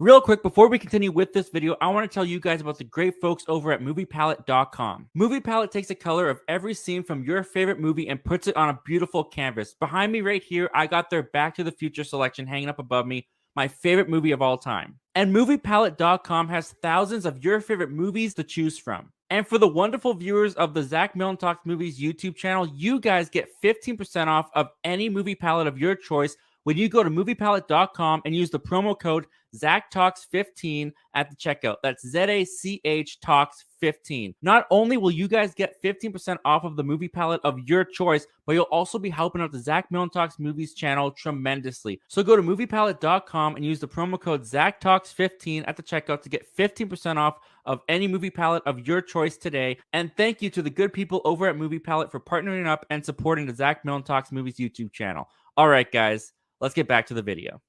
Real quick, before we continue with this video, I want to tell you guys about the great folks over at MoviePalette.com. MoviePalette takes a color of every scene from your favorite movie and puts it on a beautiful canvas. Behind me right here, I got their Back to the Future selection hanging up above me, my favorite movie of all time. And MoviePalette.com has thousands of your favorite movies to choose from. And for the wonderful viewers of the Zach Milne Talks Movies YouTube channel, you guys get 15% off of any movie palette of your choice when you go to MoviePalette.com and use the promo code ZachTalks15 at the checkout. That's ZACH Talks 15. Not only will you guys get 15% off of the movie palette of your choice, but you'll also be helping out the Zach Milne Talks Movies channel tremendously. So go to MoviePalette.com and use the promo code ZachTalks15 at the checkout to get 15% off of any movie palette of your choice today. And thank you to the good people over at Movie Palette for partnering up and supporting the Zach Milne Talks Movies YouTube channel. All right, guys, let's get back to the video.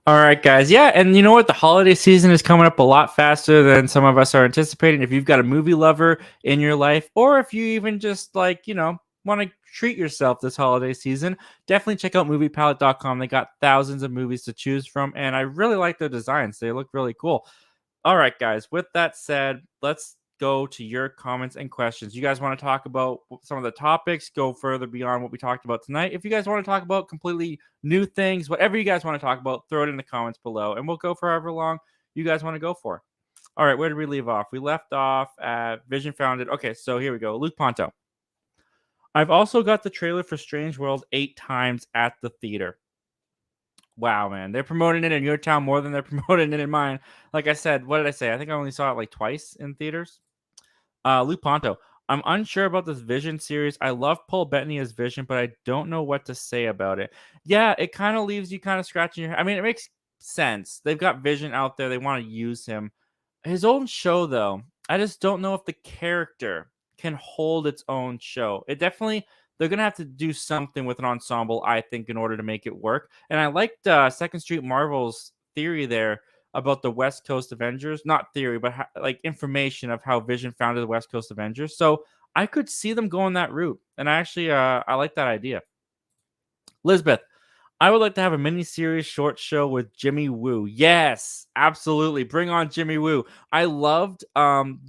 All right, guys. Yeah, and you know what? The holiday season is coming up a lot faster than some of us are anticipating. If you've got a movie lover in your life, or if you even just want to treat yourself this holiday season, definitely check out MoviePalette.com. They got thousands of movies to choose from, and I really like their designs. They look really cool. All right, guys. With that said, let's go to your comments and questions. You guys want to talk about some of the topics, go further beyond what we talked about tonight. If you guys want to talk about completely new things, whatever you guys want to talk about, throw it in the comments below, and we'll go for however long you guys want to go for. All right, where did we leave off? We left off at Vision Founded. Okay, so here we go. Luke Ponto. I've also got the trailer for Strange World 8 times at the theater. Wow, man. They're promoting it in your town more than they're promoting it in mine. Like I said, what did I say? I think I only saw it like twice in theaters. Luke Ponto. I'm unsure about this Vision series. I love Paul Bettany as Vision, but I don't know what to say about it. Yeah, it kind of leaves you kind of scratching your head. I mean, it makes sense. They've got Vision out there. They want to use him. His own show, though, I just don't know if the character can hold its own show. It definitely, they're going to have to do something with an ensemble, I think, in order to make it work. And I liked Second Street Marvel's theory there about the West Coast Avengers. Not theory, but like information of how Vision founded the West Coast Avengers. So I could see them going that route. And I actually, I like that idea. Lisbeth, I would like to have a mini-series short show with Jimmy Woo. Yes, absolutely. Bring on Jimmy Woo. I loved when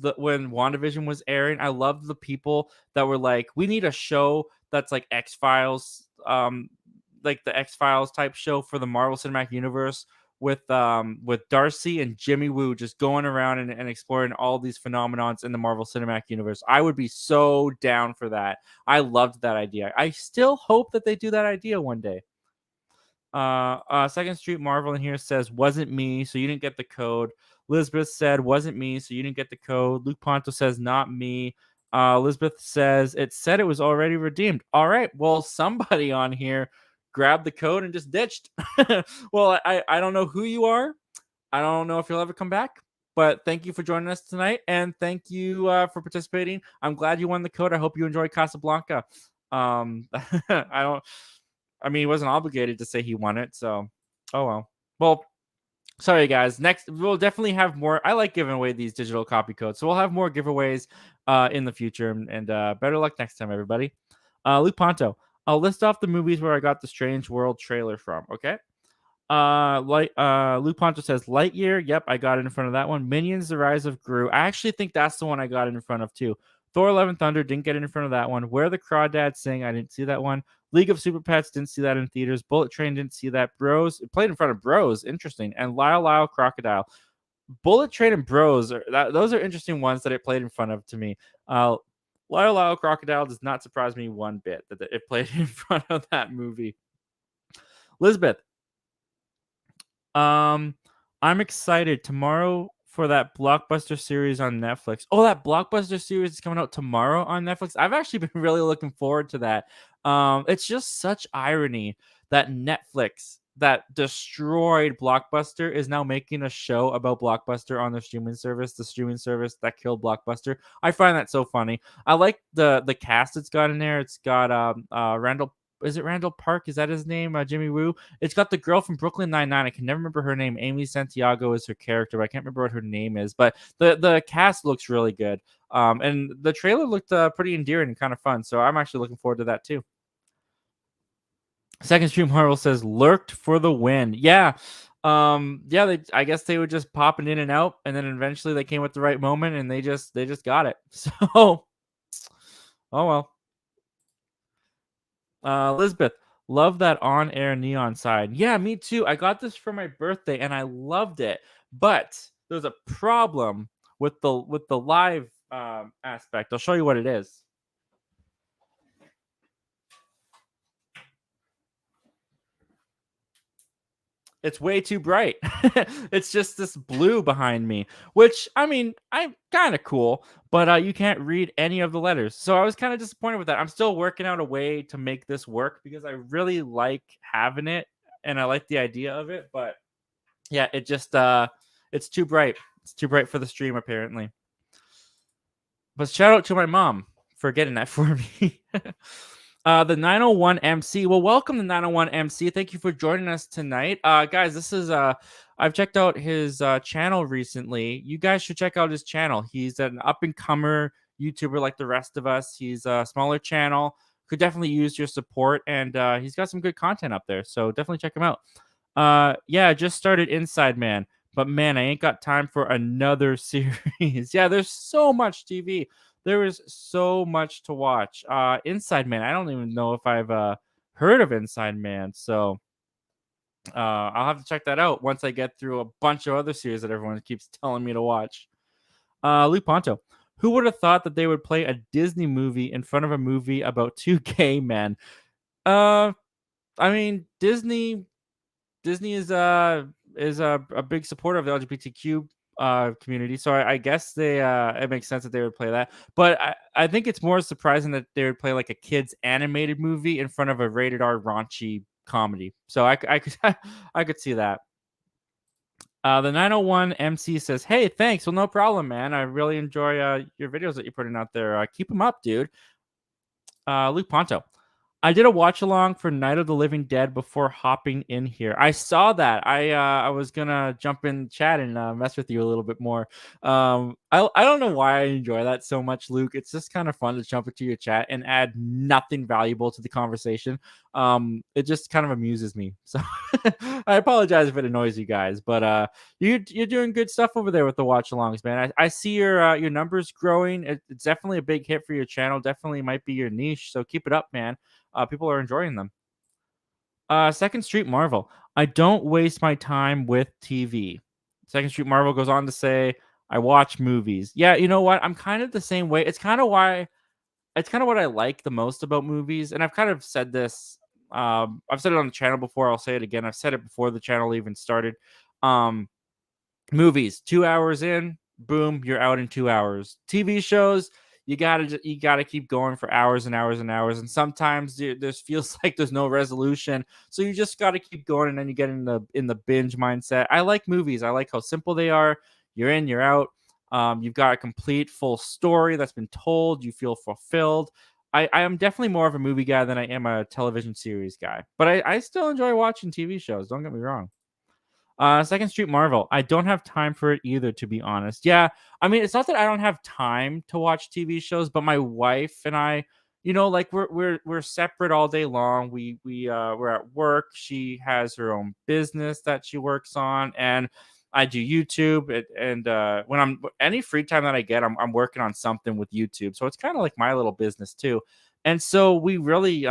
WandaVision was airing. I loved the people that were like, we need a show that's like X-Files, like the X-Files type show for the Marvel Cinematic Universe with Darcy and Jimmy Woo just going around and exploring all these phenomenons in the Marvel Cinematic Universe. I would be so down for that. I loved that idea. I still hope that they do that idea one day. Second Street Marvel in here says wasn't me, so you didn't get the code. Elizabeth said wasn't me, so you didn't get the code. Luke Ponto says not me. Elizabeth says it said it was already redeemed. All right, well somebody on here grabbed the code and just ditched. Well, I don't know who you are. I don't know if you'll ever come back. But thank you for joining us tonight, and thank you for participating. I'm glad you won the code. I hope you enjoy Casablanca. I mean, he wasn't obligated to say he won it, so oh well. Well, sorry guys. Next, we'll definitely have more. I like giving away these digital copy codes, so we'll have more giveaways in the future. And better luck next time, everybody. Luke Ponto. I'll list off the movies where I got the Strange World trailer from. Okay. Luke Ponto says Lightyear. Yep, I got it in front of that one. Minions: The Rise of Gru. I actually think that's the one I got it in front of too. Thor: Love and Thunder, didn't get it in front of that one. Where the Crawdads Sing, I didn't see that one. League of Super Pets, didn't see that in theaters. Bullet Train, didn't see that. Bros, it played in front of Bros, interesting. And Lyle Lyle Crocodile. Bullet Train and Bros, those are interesting ones that it played in front of to me. Lyle Lyle Crocodile does not surprise me one bit that it played in front of that movie. Elizabeth, I'm excited tomorrow for that Blockbuster series on Netflix. Oh, that Blockbuster series is coming out tomorrow on Netflix. I've actually been really looking forward to that. It's just such irony that Netflix, that destroyed Blockbuster, is now making a show about Blockbuster on their streaming service, the streaming service that killed Blockbuster. I find that so funny. I like the cast it's got in there. It's got Randall. Is it Randall Park? Is that his name? Jimmy Woo. It's got the girl from Brooklyn Nine-Nine. I can never remember her name. Amy Santiago is her character, but I can't remember what her name is. But the cast looks really good. And the trailer looked pretty endearing and kind of fun. So I'm actually looking forward to that too. Second Stream Marvel says lurked for the win. Yeah. I guess they were just popping in and out, and then eventually they came at the right moment and they just got it. So oh well. Elizabeth, love that on-air neon sign. Yeah, me too. I got this for my birthday and I loved it. But there's a problem with the live aspect. I'll show you what it is. It's way too bright. It's just this blue behind me, which I mean, I'm kind of cool, but you can't read any of the letters. So I was kind of disappointed with that. I'm still working out a way to make this work because I really like having it and I like the idea of it. But yeah, it just it's too bright. It's too bright for the stream apparently. But shout out to my mom for getting that for me. The 901 MC. Well, welcome to 901 MC. Thank you for joining us tonight. Guys, this is I've checked out his channel recently. You guys should check out his channel. He's an up-and-comer YouTuber like the rest of us. He's a smaller channel. Could definitely use your support, and he's got some good content up there. So definitely check him out. Yeah, just started Inside Man. but man, I ain't got time for another series. Yeah, there's so much TV. There is so much to watch. Inside Man, I don't even know if I've heard of Inside Man, so I'll have to check that out once I get through a bunch of other series that everyone keeps telling me to watch. Luke Ponto. Who would have thought that they would play a Disney movie in front of a movie about two gay men? Uh, I mean, Disney is a big supporter of the LGBTQ community, so I guess they it makes sense that they would play that. But I think it's more surprising that they would play like a kids animated movie in front of a rated R raunchy comedy. So I could I could see that. The 901 MC says, "Hey, thanks. Well, no problem, man. I really enjoy your videos that you're putting out there. Keep them up, dude." Luke Ponto. I did a watch along for Night of the Living Dead before hopping in here. I saw that. I was gonna jump in chat and mess with you a little bit more. I don't know why I enjoy that so much, Luke. It's just kind of fun to jump into your chat and add nothing valuable to the conversation. It just kind of amuses me. So I apologize if it annoys you guys, but you're doing good stuff over there with the watch alongs, man. I see your numbers growing. It's definitely a big hit for your channel. Definitely might be your niche. So keep it up, man. People are enjoying them. Second Street Marvel. I don't waste my time with TV. Second Street Marvel goes on to say, I watch movies. Yeah, you know what? I'm kind of the same way. It's kind of what I like the most about movies. And I've kind of said this. I've said it on the channel before. I'll say it again. I've said it before the channel even started. Um, Movies, 2 hours in, boom, you're out in 2 hours. TV shows, you gotta keep going for hours and hours and hours, and sometimes there's feels like there's no resolution, so you just gotta keep going, and then you get in the binge mindset. I like movies. I like how simple they are. You're in, you're out. You've got a complete full story that's been told. You feel fulfilled. I am definitely more of a movie guy than I am a television series guy, but I still enjoy watching TV shows. Don't get me wrong. Second Street Marvel. I don't have time for it either, to be honest. Yeah, I mean, it's not that I don't have time to watch TV shows, but my wife and I, like we're separate all day long. We're at work. She has her own business that she works on, and I do YouTube. And when I'm any free time that I get, I'm working on something with YouTube. So it's kind of like my little business too. And so we really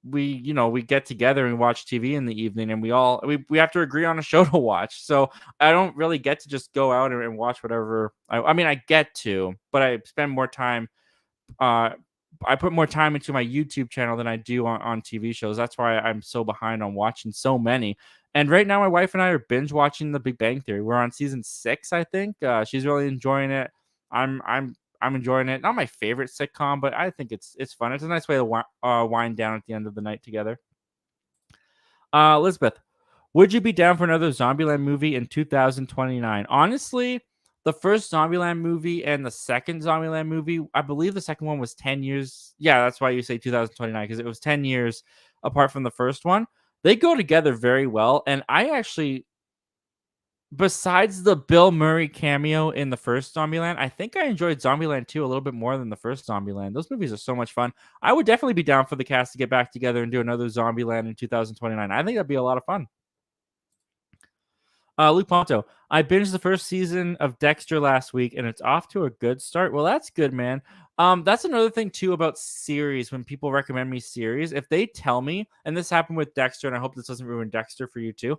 we get together and watch TV in the evening, and we have to agree on a show to watch. So I don't really get to just go out and watch whatever. I mean, I get to, but I spend more time. Uh, I put more time into my YouTube channel than I do on TV shows. That's why I'm so behind on watching so many. And right now, my wife and I are binge watching The Big Bang Theory. We're on season 6, I think. She's really enjoying it. I'm enjoying it. Not my favorite sitcom, but I think it's fun. It's a nice way to wind down at the end of the night together. Elizabeth, would you be down for another Zombieland movie in 2029? Honestly, the first Zombieland movie and the second Zombieland movie, I believe the second one was 10 years. Yeah, that's why you say 2029, because it was 10 years apart from the first one. They go together very well. And I actually, besides the Bill Murray cameo in the first Zombieland, I think I enjoyed Zombieland 2 a little bit more than the first Zombieland. Those movies are so much fun. I would definitely be down for the cast to get back together and do another Zombieland in 2029. I think that'd be a lot of fun. Luke Ponto, I binged the first season of Dexter last week, and it's off to a good start. Well, that's good, man. That's another thing too about series. When people recommend me series, if they tell me, and this happened with Dexter, and I hope this doesn't ruin Dexter for you too.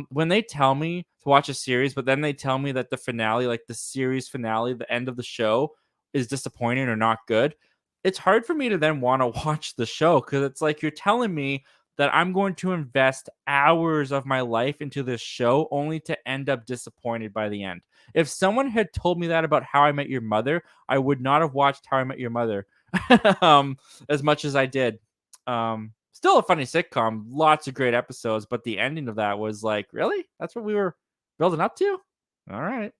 When they tell me to watch a series, but then they tell me that the finale, like the series finale, the end of the show, is disappointing or not good, it's hard for me to then want to watch the show, because it's like you're telling me that I'm going to invest hours of my life into this show only to end up disappointed by the end. If someone had told me that about How I Met Your Mother, I would not have watched How I Met Your Mother as much as I did. Still a funny sitcom, lots of great episodes, but the ending of that was like, really? That's what we were building up to? All right.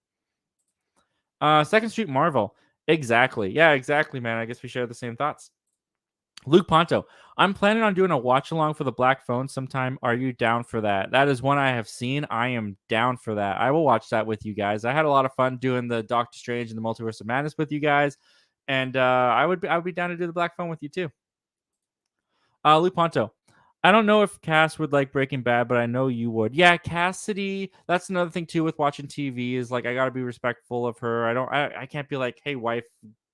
Second Street Marvel. Exactly. Yeah, exactly, man. I guess we share the same thoughts. Luke Ponto, I'm planning on doing a watch along for the Black Phone sometime. Are you down for that? That is one I have seen. I am down for that. I will watch that with you guys. I had a lot of fun doing the Doctor Strange and the Multiverse of Madness with you guys, and I would be down to do the Black Phone with you too. Luke Ponto, I don't know if Cass would like Breaking Bad, but I know you would. Yeah, Cassidy. That's another thing too with watching TV is like I gotta be respectful of her. I can't be like, hey wife,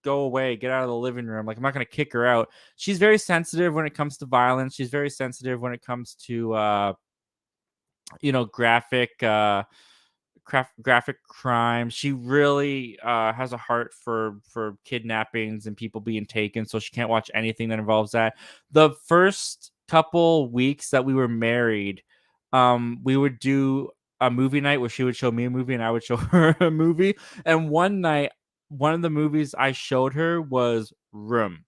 go away, get out of the living room. Like I'm not gonna kick her out. She's very sensitive when it comes to violence. She's very sensitive when it comes to graphic graphic crime. She really has a heart for kidnappings and people being taken, so she can't watch anything that involves that. The first couple weeks that we were married, we would do a movie night where she would show me a movie and I would show her a movie. And one night, one of the movies I showed her was Room.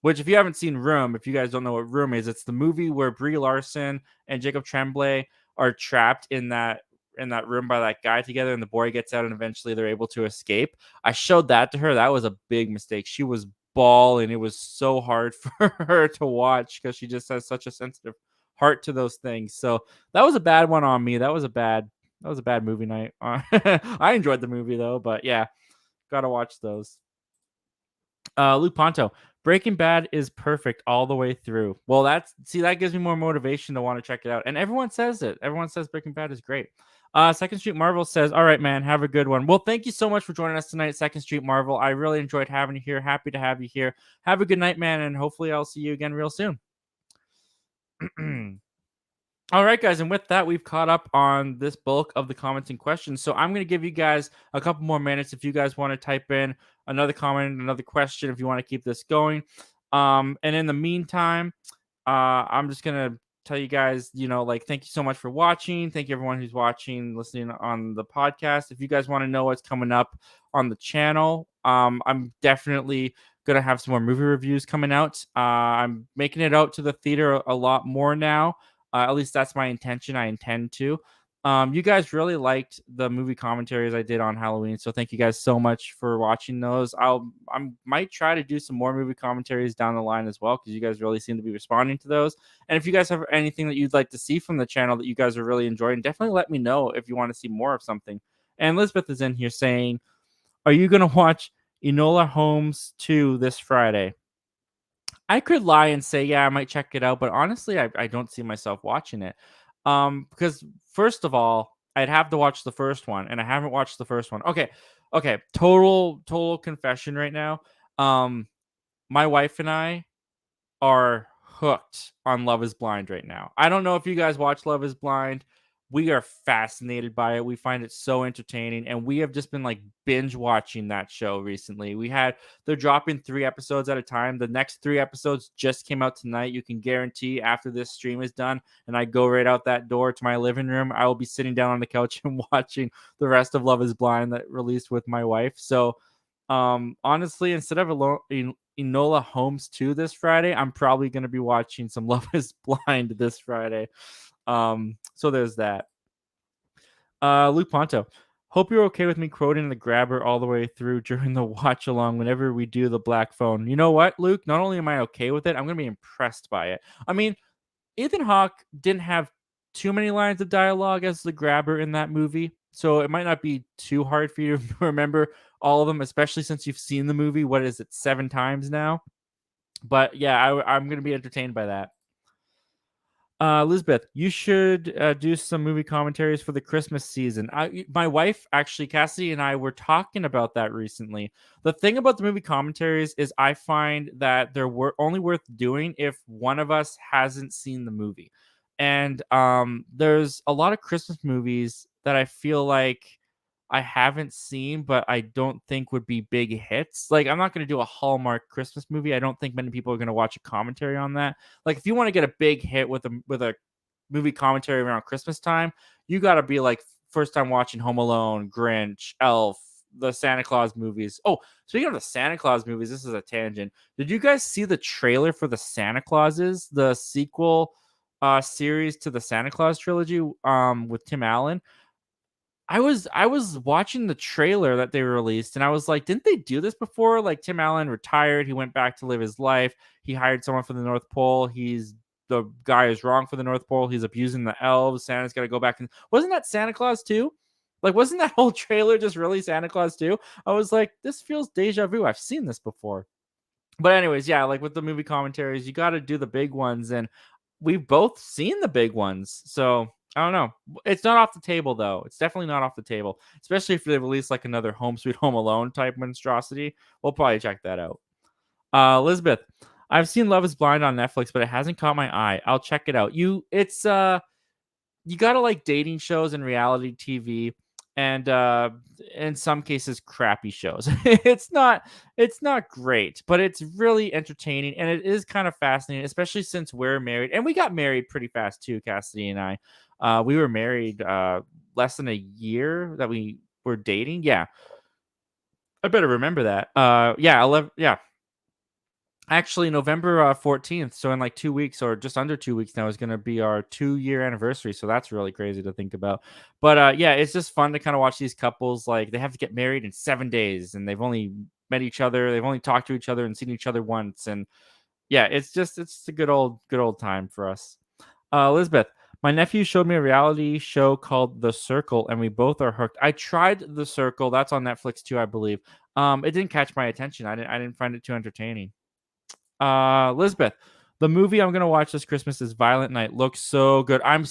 Which, if you haven't seen Room, if you guys don't know what Room is, it's the movie where Brie Larson and Jacob Tremblay are trapped in that room by that guy together, and the boy gets out, and eventually they're able to escape. I showed that to her. That was a big mistake. She was bawling. It was so hard for her to watch because she just has such a sensitive heart to those things. So that was a bad one on me. That was a bad movie night. I enjoyed the movie though, but yeah, gotta watch those. Luke Ponto, Breaking Bad is perfect all the way through. Well, that gives me more motivation to want to check it out. And everyone says it. Everyone says Breaking Bad is great. Second Street Marvel says, "All right, man, have a good one." Well, thank you so much for joining us tonight, Second Street Marvel. I really enjoyed having you here. Happy to have you here. Have a good night, man, and hopefully I'll see you again real soon. All right, guys, and with that, we've caught up on this bulk of the comments and questions. So I'm going to give you guys a couple more minutes if you guys want to type in another comment, another question, if you want to keep this going. And in the meantime, I'm just gonna tell you guys, like, thank you so much for watching. Thank you everyone who's watching, listening on the podcast. If you guys want to know what's coming up on the channel, I'm definitely gonna have some more movie reviews coming out. I'm making it out to the theater a lot more now. At least that's my intention. I intend to. You guys really liked the movie commentaries I did on Halloween, so thank you guys so much for watching those. I might try to do some more movie commentaries down the line as well because you guys really seem to be responding to those. And if you guys have anything that you'd like to see from the channel that you guys are really enjoying, definitely let me know if you want to see more of something. And Elizabeth is in here saying, "Are you gonna watch Enola Holmes 2 this Friday?" I could lie and say, yeah, I might check it out, but honestly, I don't see myself watching it. Because first of all, I'd have to watch the first one, and I haven't watched the first one. Okay. Total confession right now. Um, my wife and I are hooked on Love is Blind right now. I don't know if you guys watch Love is Blind. We are fascinated by it. We find it so entertaining, and we have just been like binge watching that show recently. They're dropping 3 episodes at a time. The next 3 episodes just came out tonight. You can guarantee after this stream is done and I go right out that door to my living room, I will be sitting down on the couch and watching the rest of Love is Blind that released with my wife. So honestly, instead of Enola Holmes 2 this Friday, I'm probably going to be watching some Love is Blind this Friday. So there's that. Luke Ponto, hope you're okay with me quoting the grabber all the way through during the watch along whenever we do the black phone. You know what, Luke? Not only am I okay with it, I'm going to be impressed by it. I mean, Ethan Hawke didn't have too many lines of dialogue as the grabber in that movie, so it might not be too hard for you to remember all of them, especially since you've seen the movie. What is it, 7 times now? But yeah, I'm going to be entertained by that. Elizabeth, you should do some movie commentaries for the Christmas season. My wife, actually, Cassidy, and I were talking about that recently. The thing about the movie commentaries is I find that they're only worth doing if one of us hasn't seen the movie. And there's a lot of Christmas movies that I feel like I haven't seen, but I don't think would be big hits. Like, I'm not going to do a Hallmark Christmas movie. I don't think many people are going to watch a commentary on that. Like, if you want to get a big hit with a movie commentary around Christmas time, you got to be like first time watching Home Alone, Grinch, Elf, the Santa Claus movies. Oh, speaking of the Santa Claus movies, this is a tangent. Did you guys see the trailer for the Santa Clauses, the sequel series to the Santa Claus trilogy with Tim Allen? I was watching the trailer that they released and I was like, didn't they do this before? Like, Tim Allen retired, he went back to live his life. He hired someone for the North Pole. The guy is wrong for the North Pole. He's abusing the elves. Santa's got to go back and wasn't that Santa Claus too? Like, wasn't that whole trailer just really Santa Claus too? I was like, this feels deja vu. I've seen this before. But anyways, yeah, like with the movie commentaries, you got to do the big ones. And we've both seen the big ones, so I don't know. It's not off the table though. It's definitely not off the table, especially if they release like another Home Sweet Home Alone type monstrosity. We'll probably check that out. Elizabeth, I've seen Love Is Blind on Netflix, but it hasn't caught my eye. I'll check it out. You gotta like dating shows and reality TV, and in some cases crappy shows. It's not great, but it's really entertaining and it is kind of fascinating, especially since we're married and we got married pretty fast too. Cassidy and I, we were married less than a year that we were dating. Yeah, I better remember that. Yeah, 11, yeah, actually, November 14th, so in like 2 weeks or just under 2 weeks now is gonna be our 2-year anniversary, so that's really crazy to think about. But, yeah, it's just fun to kinda watch these couples, like, they have to get married in 7 days, and they've only met each other, they've only talked to each other and seen each other once, and yeah, it's a good old time for us. Elizabeth, my nephew showed me a reality show called The Circle, and we both are hooked. I tried The Circle, that's on Netflix too, I believe. It didn't catch my attention, I didn't find it too entertaining. Lisbeth, the movie I'm gonna watch this Christmas is Violent Night. Looks so good. I'm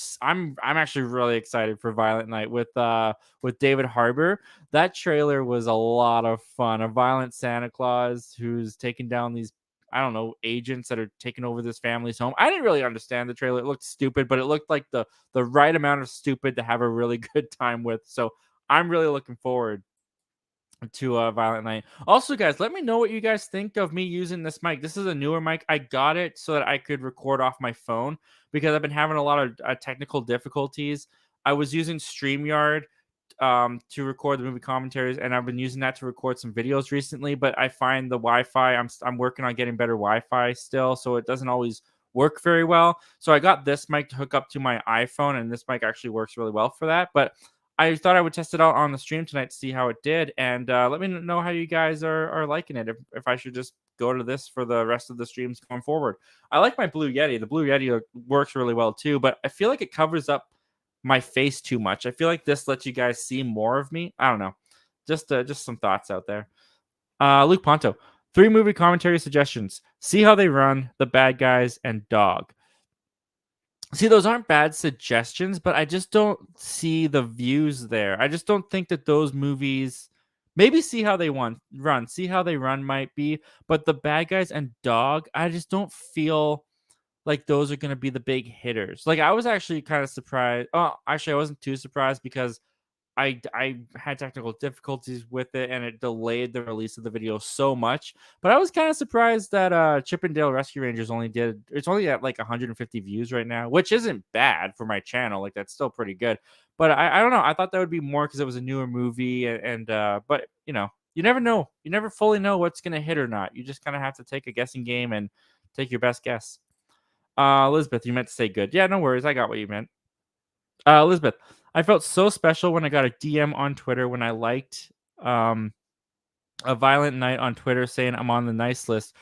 actually really excited for Violent Night with David Harbour. That trailer was a lot of fun. A violent Santa Claus who's taking down these, I don't know, agents that are taking over this family's home. I didn't really understand the trailer. It looked stupid, but it looked like the right amount of stupid to have a really good time with. So I'm really looking forward to Violent Night. Also, guys, let me know what you guys think of me using this mic. This is a newer mic. I got it so that I could record off my phone because I've been having a lot of technical difficulties. I was using StreamYard to record the movie commentaries, and I've been using that to record some videos recently. But I find the Wi-Fi. I'm working on getting better Wi-Fi still, so it doesn't always work very well. So I got this mic to hook up to my iPhone, and this mic actually works really well for that. But I thought I would test it out on the stream tonight to see how it did, and let me know how you guys are liking it. If I should just go to this for the rest of the streams going forward. I like my Blue Yeti. The Blue Yeti works really well too, but I feel like it covers up my face too much. I feel like this lets you guys see more of me. I don't know. Just some thoughts out there. Luke Ponto, 3 movie commentary suggestions: See How They Run, The Bad Guys, and Dog. See, those aren't bad suggestions, but I just don't see the views there. I just don't think that those movies, maybe See How They Run might be, but The Bad Guys and Dog, I just don't feel like those are going to be the big hitters. Like I was actually kind of surprised. Oh, actually I wasn't too surprised because I had technical difficulties with it and it delayed the release of the video so much. But I was kind of surprised that Chippendale Rescue Rangers it's only at like 150 views right now, which isn't bad for my channel. Like that's still pretty good. But I don't know. I thought that would be more because it was a newer movie and but you know, you never know. You never fully know what's gonna hit or not. You just kind of have to take a guessing game and take your best guess. Elizabeth, you meant to say good. Yeah, no worries. I got what you meant. Elizabeth, I felt so special when I got a DM on Twitter when I liked um, a Violent Night on Twitter saying I'm on the nice list.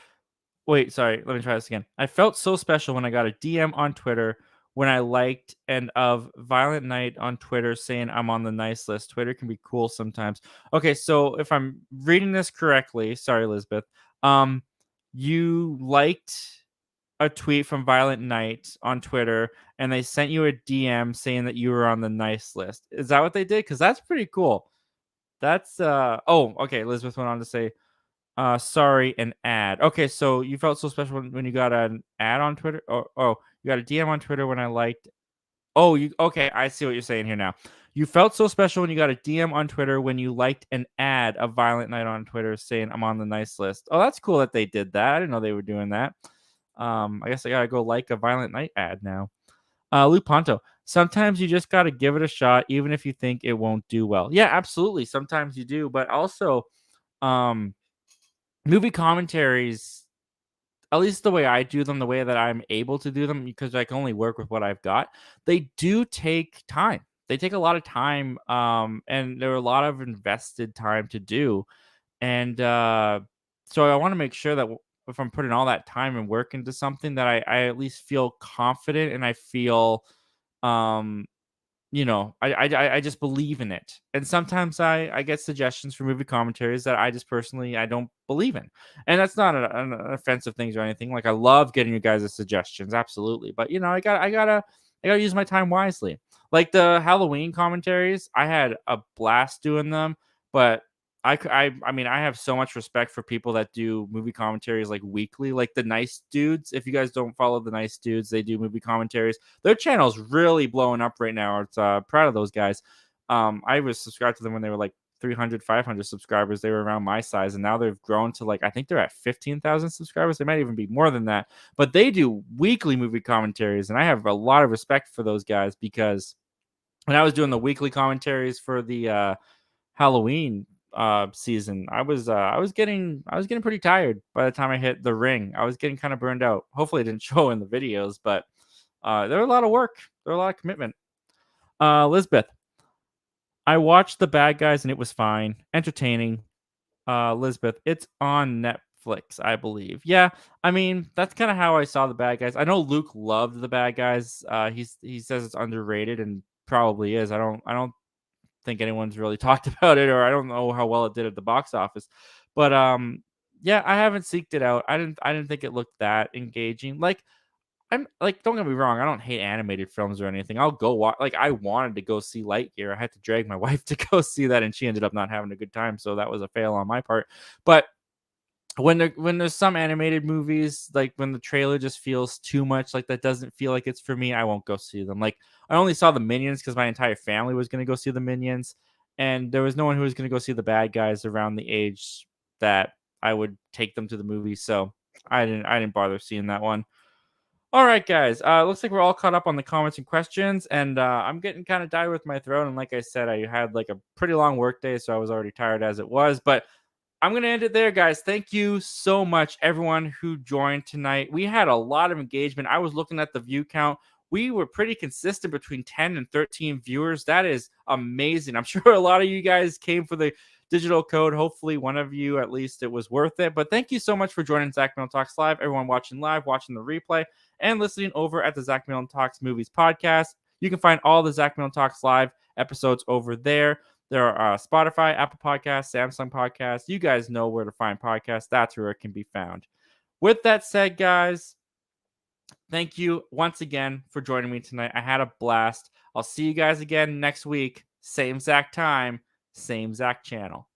Wait, sorry. Let me try this again. I felt so special when I got a DM on Twitter when I liked and of Violent Night on Twitter saying I'm on the nice list. Twitter can be cool sometimes. Okay, so if I'm reading this correctly, sorry, Elizabeth. Um, you liked a tweet from Violent Night on Twitter and they sent you a DM saying that you were on the nice list. Is that what they did? Because that's pretty cool. That's oh, okay. Elizabeth went on to say, sorry, an ad. Okay, so you felt so special when you got an ad on Twitter. Oh, you got a DM on Twitter when I liked. Oh, you okay, I see what you're saying here now. You felt so special when you got a DM on Twitter when you liked an ad of Violent Night on Twitter saying I'm on the nice list. Oh, that's cool that they did that. I didn't know they were doing that. I guess I gotta go like a Violent Night ad now. Luke Ponto. Sometimes you just gotta give it a shot, even if you think it won't do well. Yeah, absolutely. Sometimes you do, but also, um, movie commentaries, at least the way I do them, the way that I'm able to do them, because I can only work with what I've got. They do take time. They take a lot of time, and there are a lot of invested time to do. And so I want to make sure that if I'm putting all that time and work into something, that I at least feel confident and I feel um I just believe in it. And sometimes I get suggestions for movie commentaries that I just personally I don't believe in. And that's not an offensive things or anything. Like I love getting you guys' suggestions, absolutely. But I gotta use my time wisely. Like the Halloween commentaries, I had a blast doing them, but I mean, I have so much respect for people that do movie commentaries like weekly, like the Nice Dudes. If you guys don't follow the Nice Dudes, they do movie commentaries. Their channel's really blowing up right now. It's proud of those guys. I was subscribed to them when they were like 300, 500 subscribers. They were around my size, and now they've grown to like I think they're at 15,000 subscribers. They might even be more than that. But they do weekly movie commentaries, and I have a lot of respect for those guys because when I was doing the weekly commentaries for the Halloween season, I was getting pretty tired by the time I hit the ring. I was getting kind of burned out. Hopefully it didn't show in the videos, but there were a lot of work. There were a lot of commitment. Lisbeth, I watched The Bad Guys and it was fine. Entertaining. Lisbeth, it's on Netflix, I believe. Yeah, I mean, that's kind of how I saw The Bad Guys. I know Luke loved The Bad Guys. He says it's underrated and probably is. I don't think anyone's really talked about it, or I don't know how well it did at the box office. But yeah, I haven't seeked it out. I didn't think it looked that engaging. Like I'm like, don't get me wrong, I don't hate animated films or anything. I'll go watch. Like I wanted to go see Lightyear. I had to drag my wife to go see that, and she ended up not having a good time. So that was a fail on my part. But when there's some animated movies, like when the trailer just feels too much, like that doesn't feel like it's for me, I won't go see them. Like I only saw the Minions because my entire family was going to go see the Minions, and there was no one who was going to go see the Bad Guys around the age that I would take them to the movie. So I didn't bother seeing that one. All right, guys. Looks like we're all caught up on the comments and questions, and I'm getting kind of tired with my throat. And like I said, I had like a pretty long work day, so I was already tired as it was. But I'm going to end it there, guys. Thank you so much, everyone who joined tonight. We had a lot of engagement. I was looking at the view count. We were pretty consistent between 10 and 13 viewers. That is amazing. I'm sure a lot of you guys came for the digital code. Hopefully, one of you at least it was worth it. But thank you so much for joining Zach Milne Talks Live, everyone watching live, watching the replay, and listening over at the Zach Milne Talks Movies podcast. You can find all the Zach Milne Talks Live episodes over there. There are Spotify, Apple Podcasts, Samsung Podcasts. You guys know where to find podcasts. That's where it can be found. With that said, guys, thank you once again for joining me tonight. I had a blast. I'll see you guys again next week. Same Zach time, same Zach channel.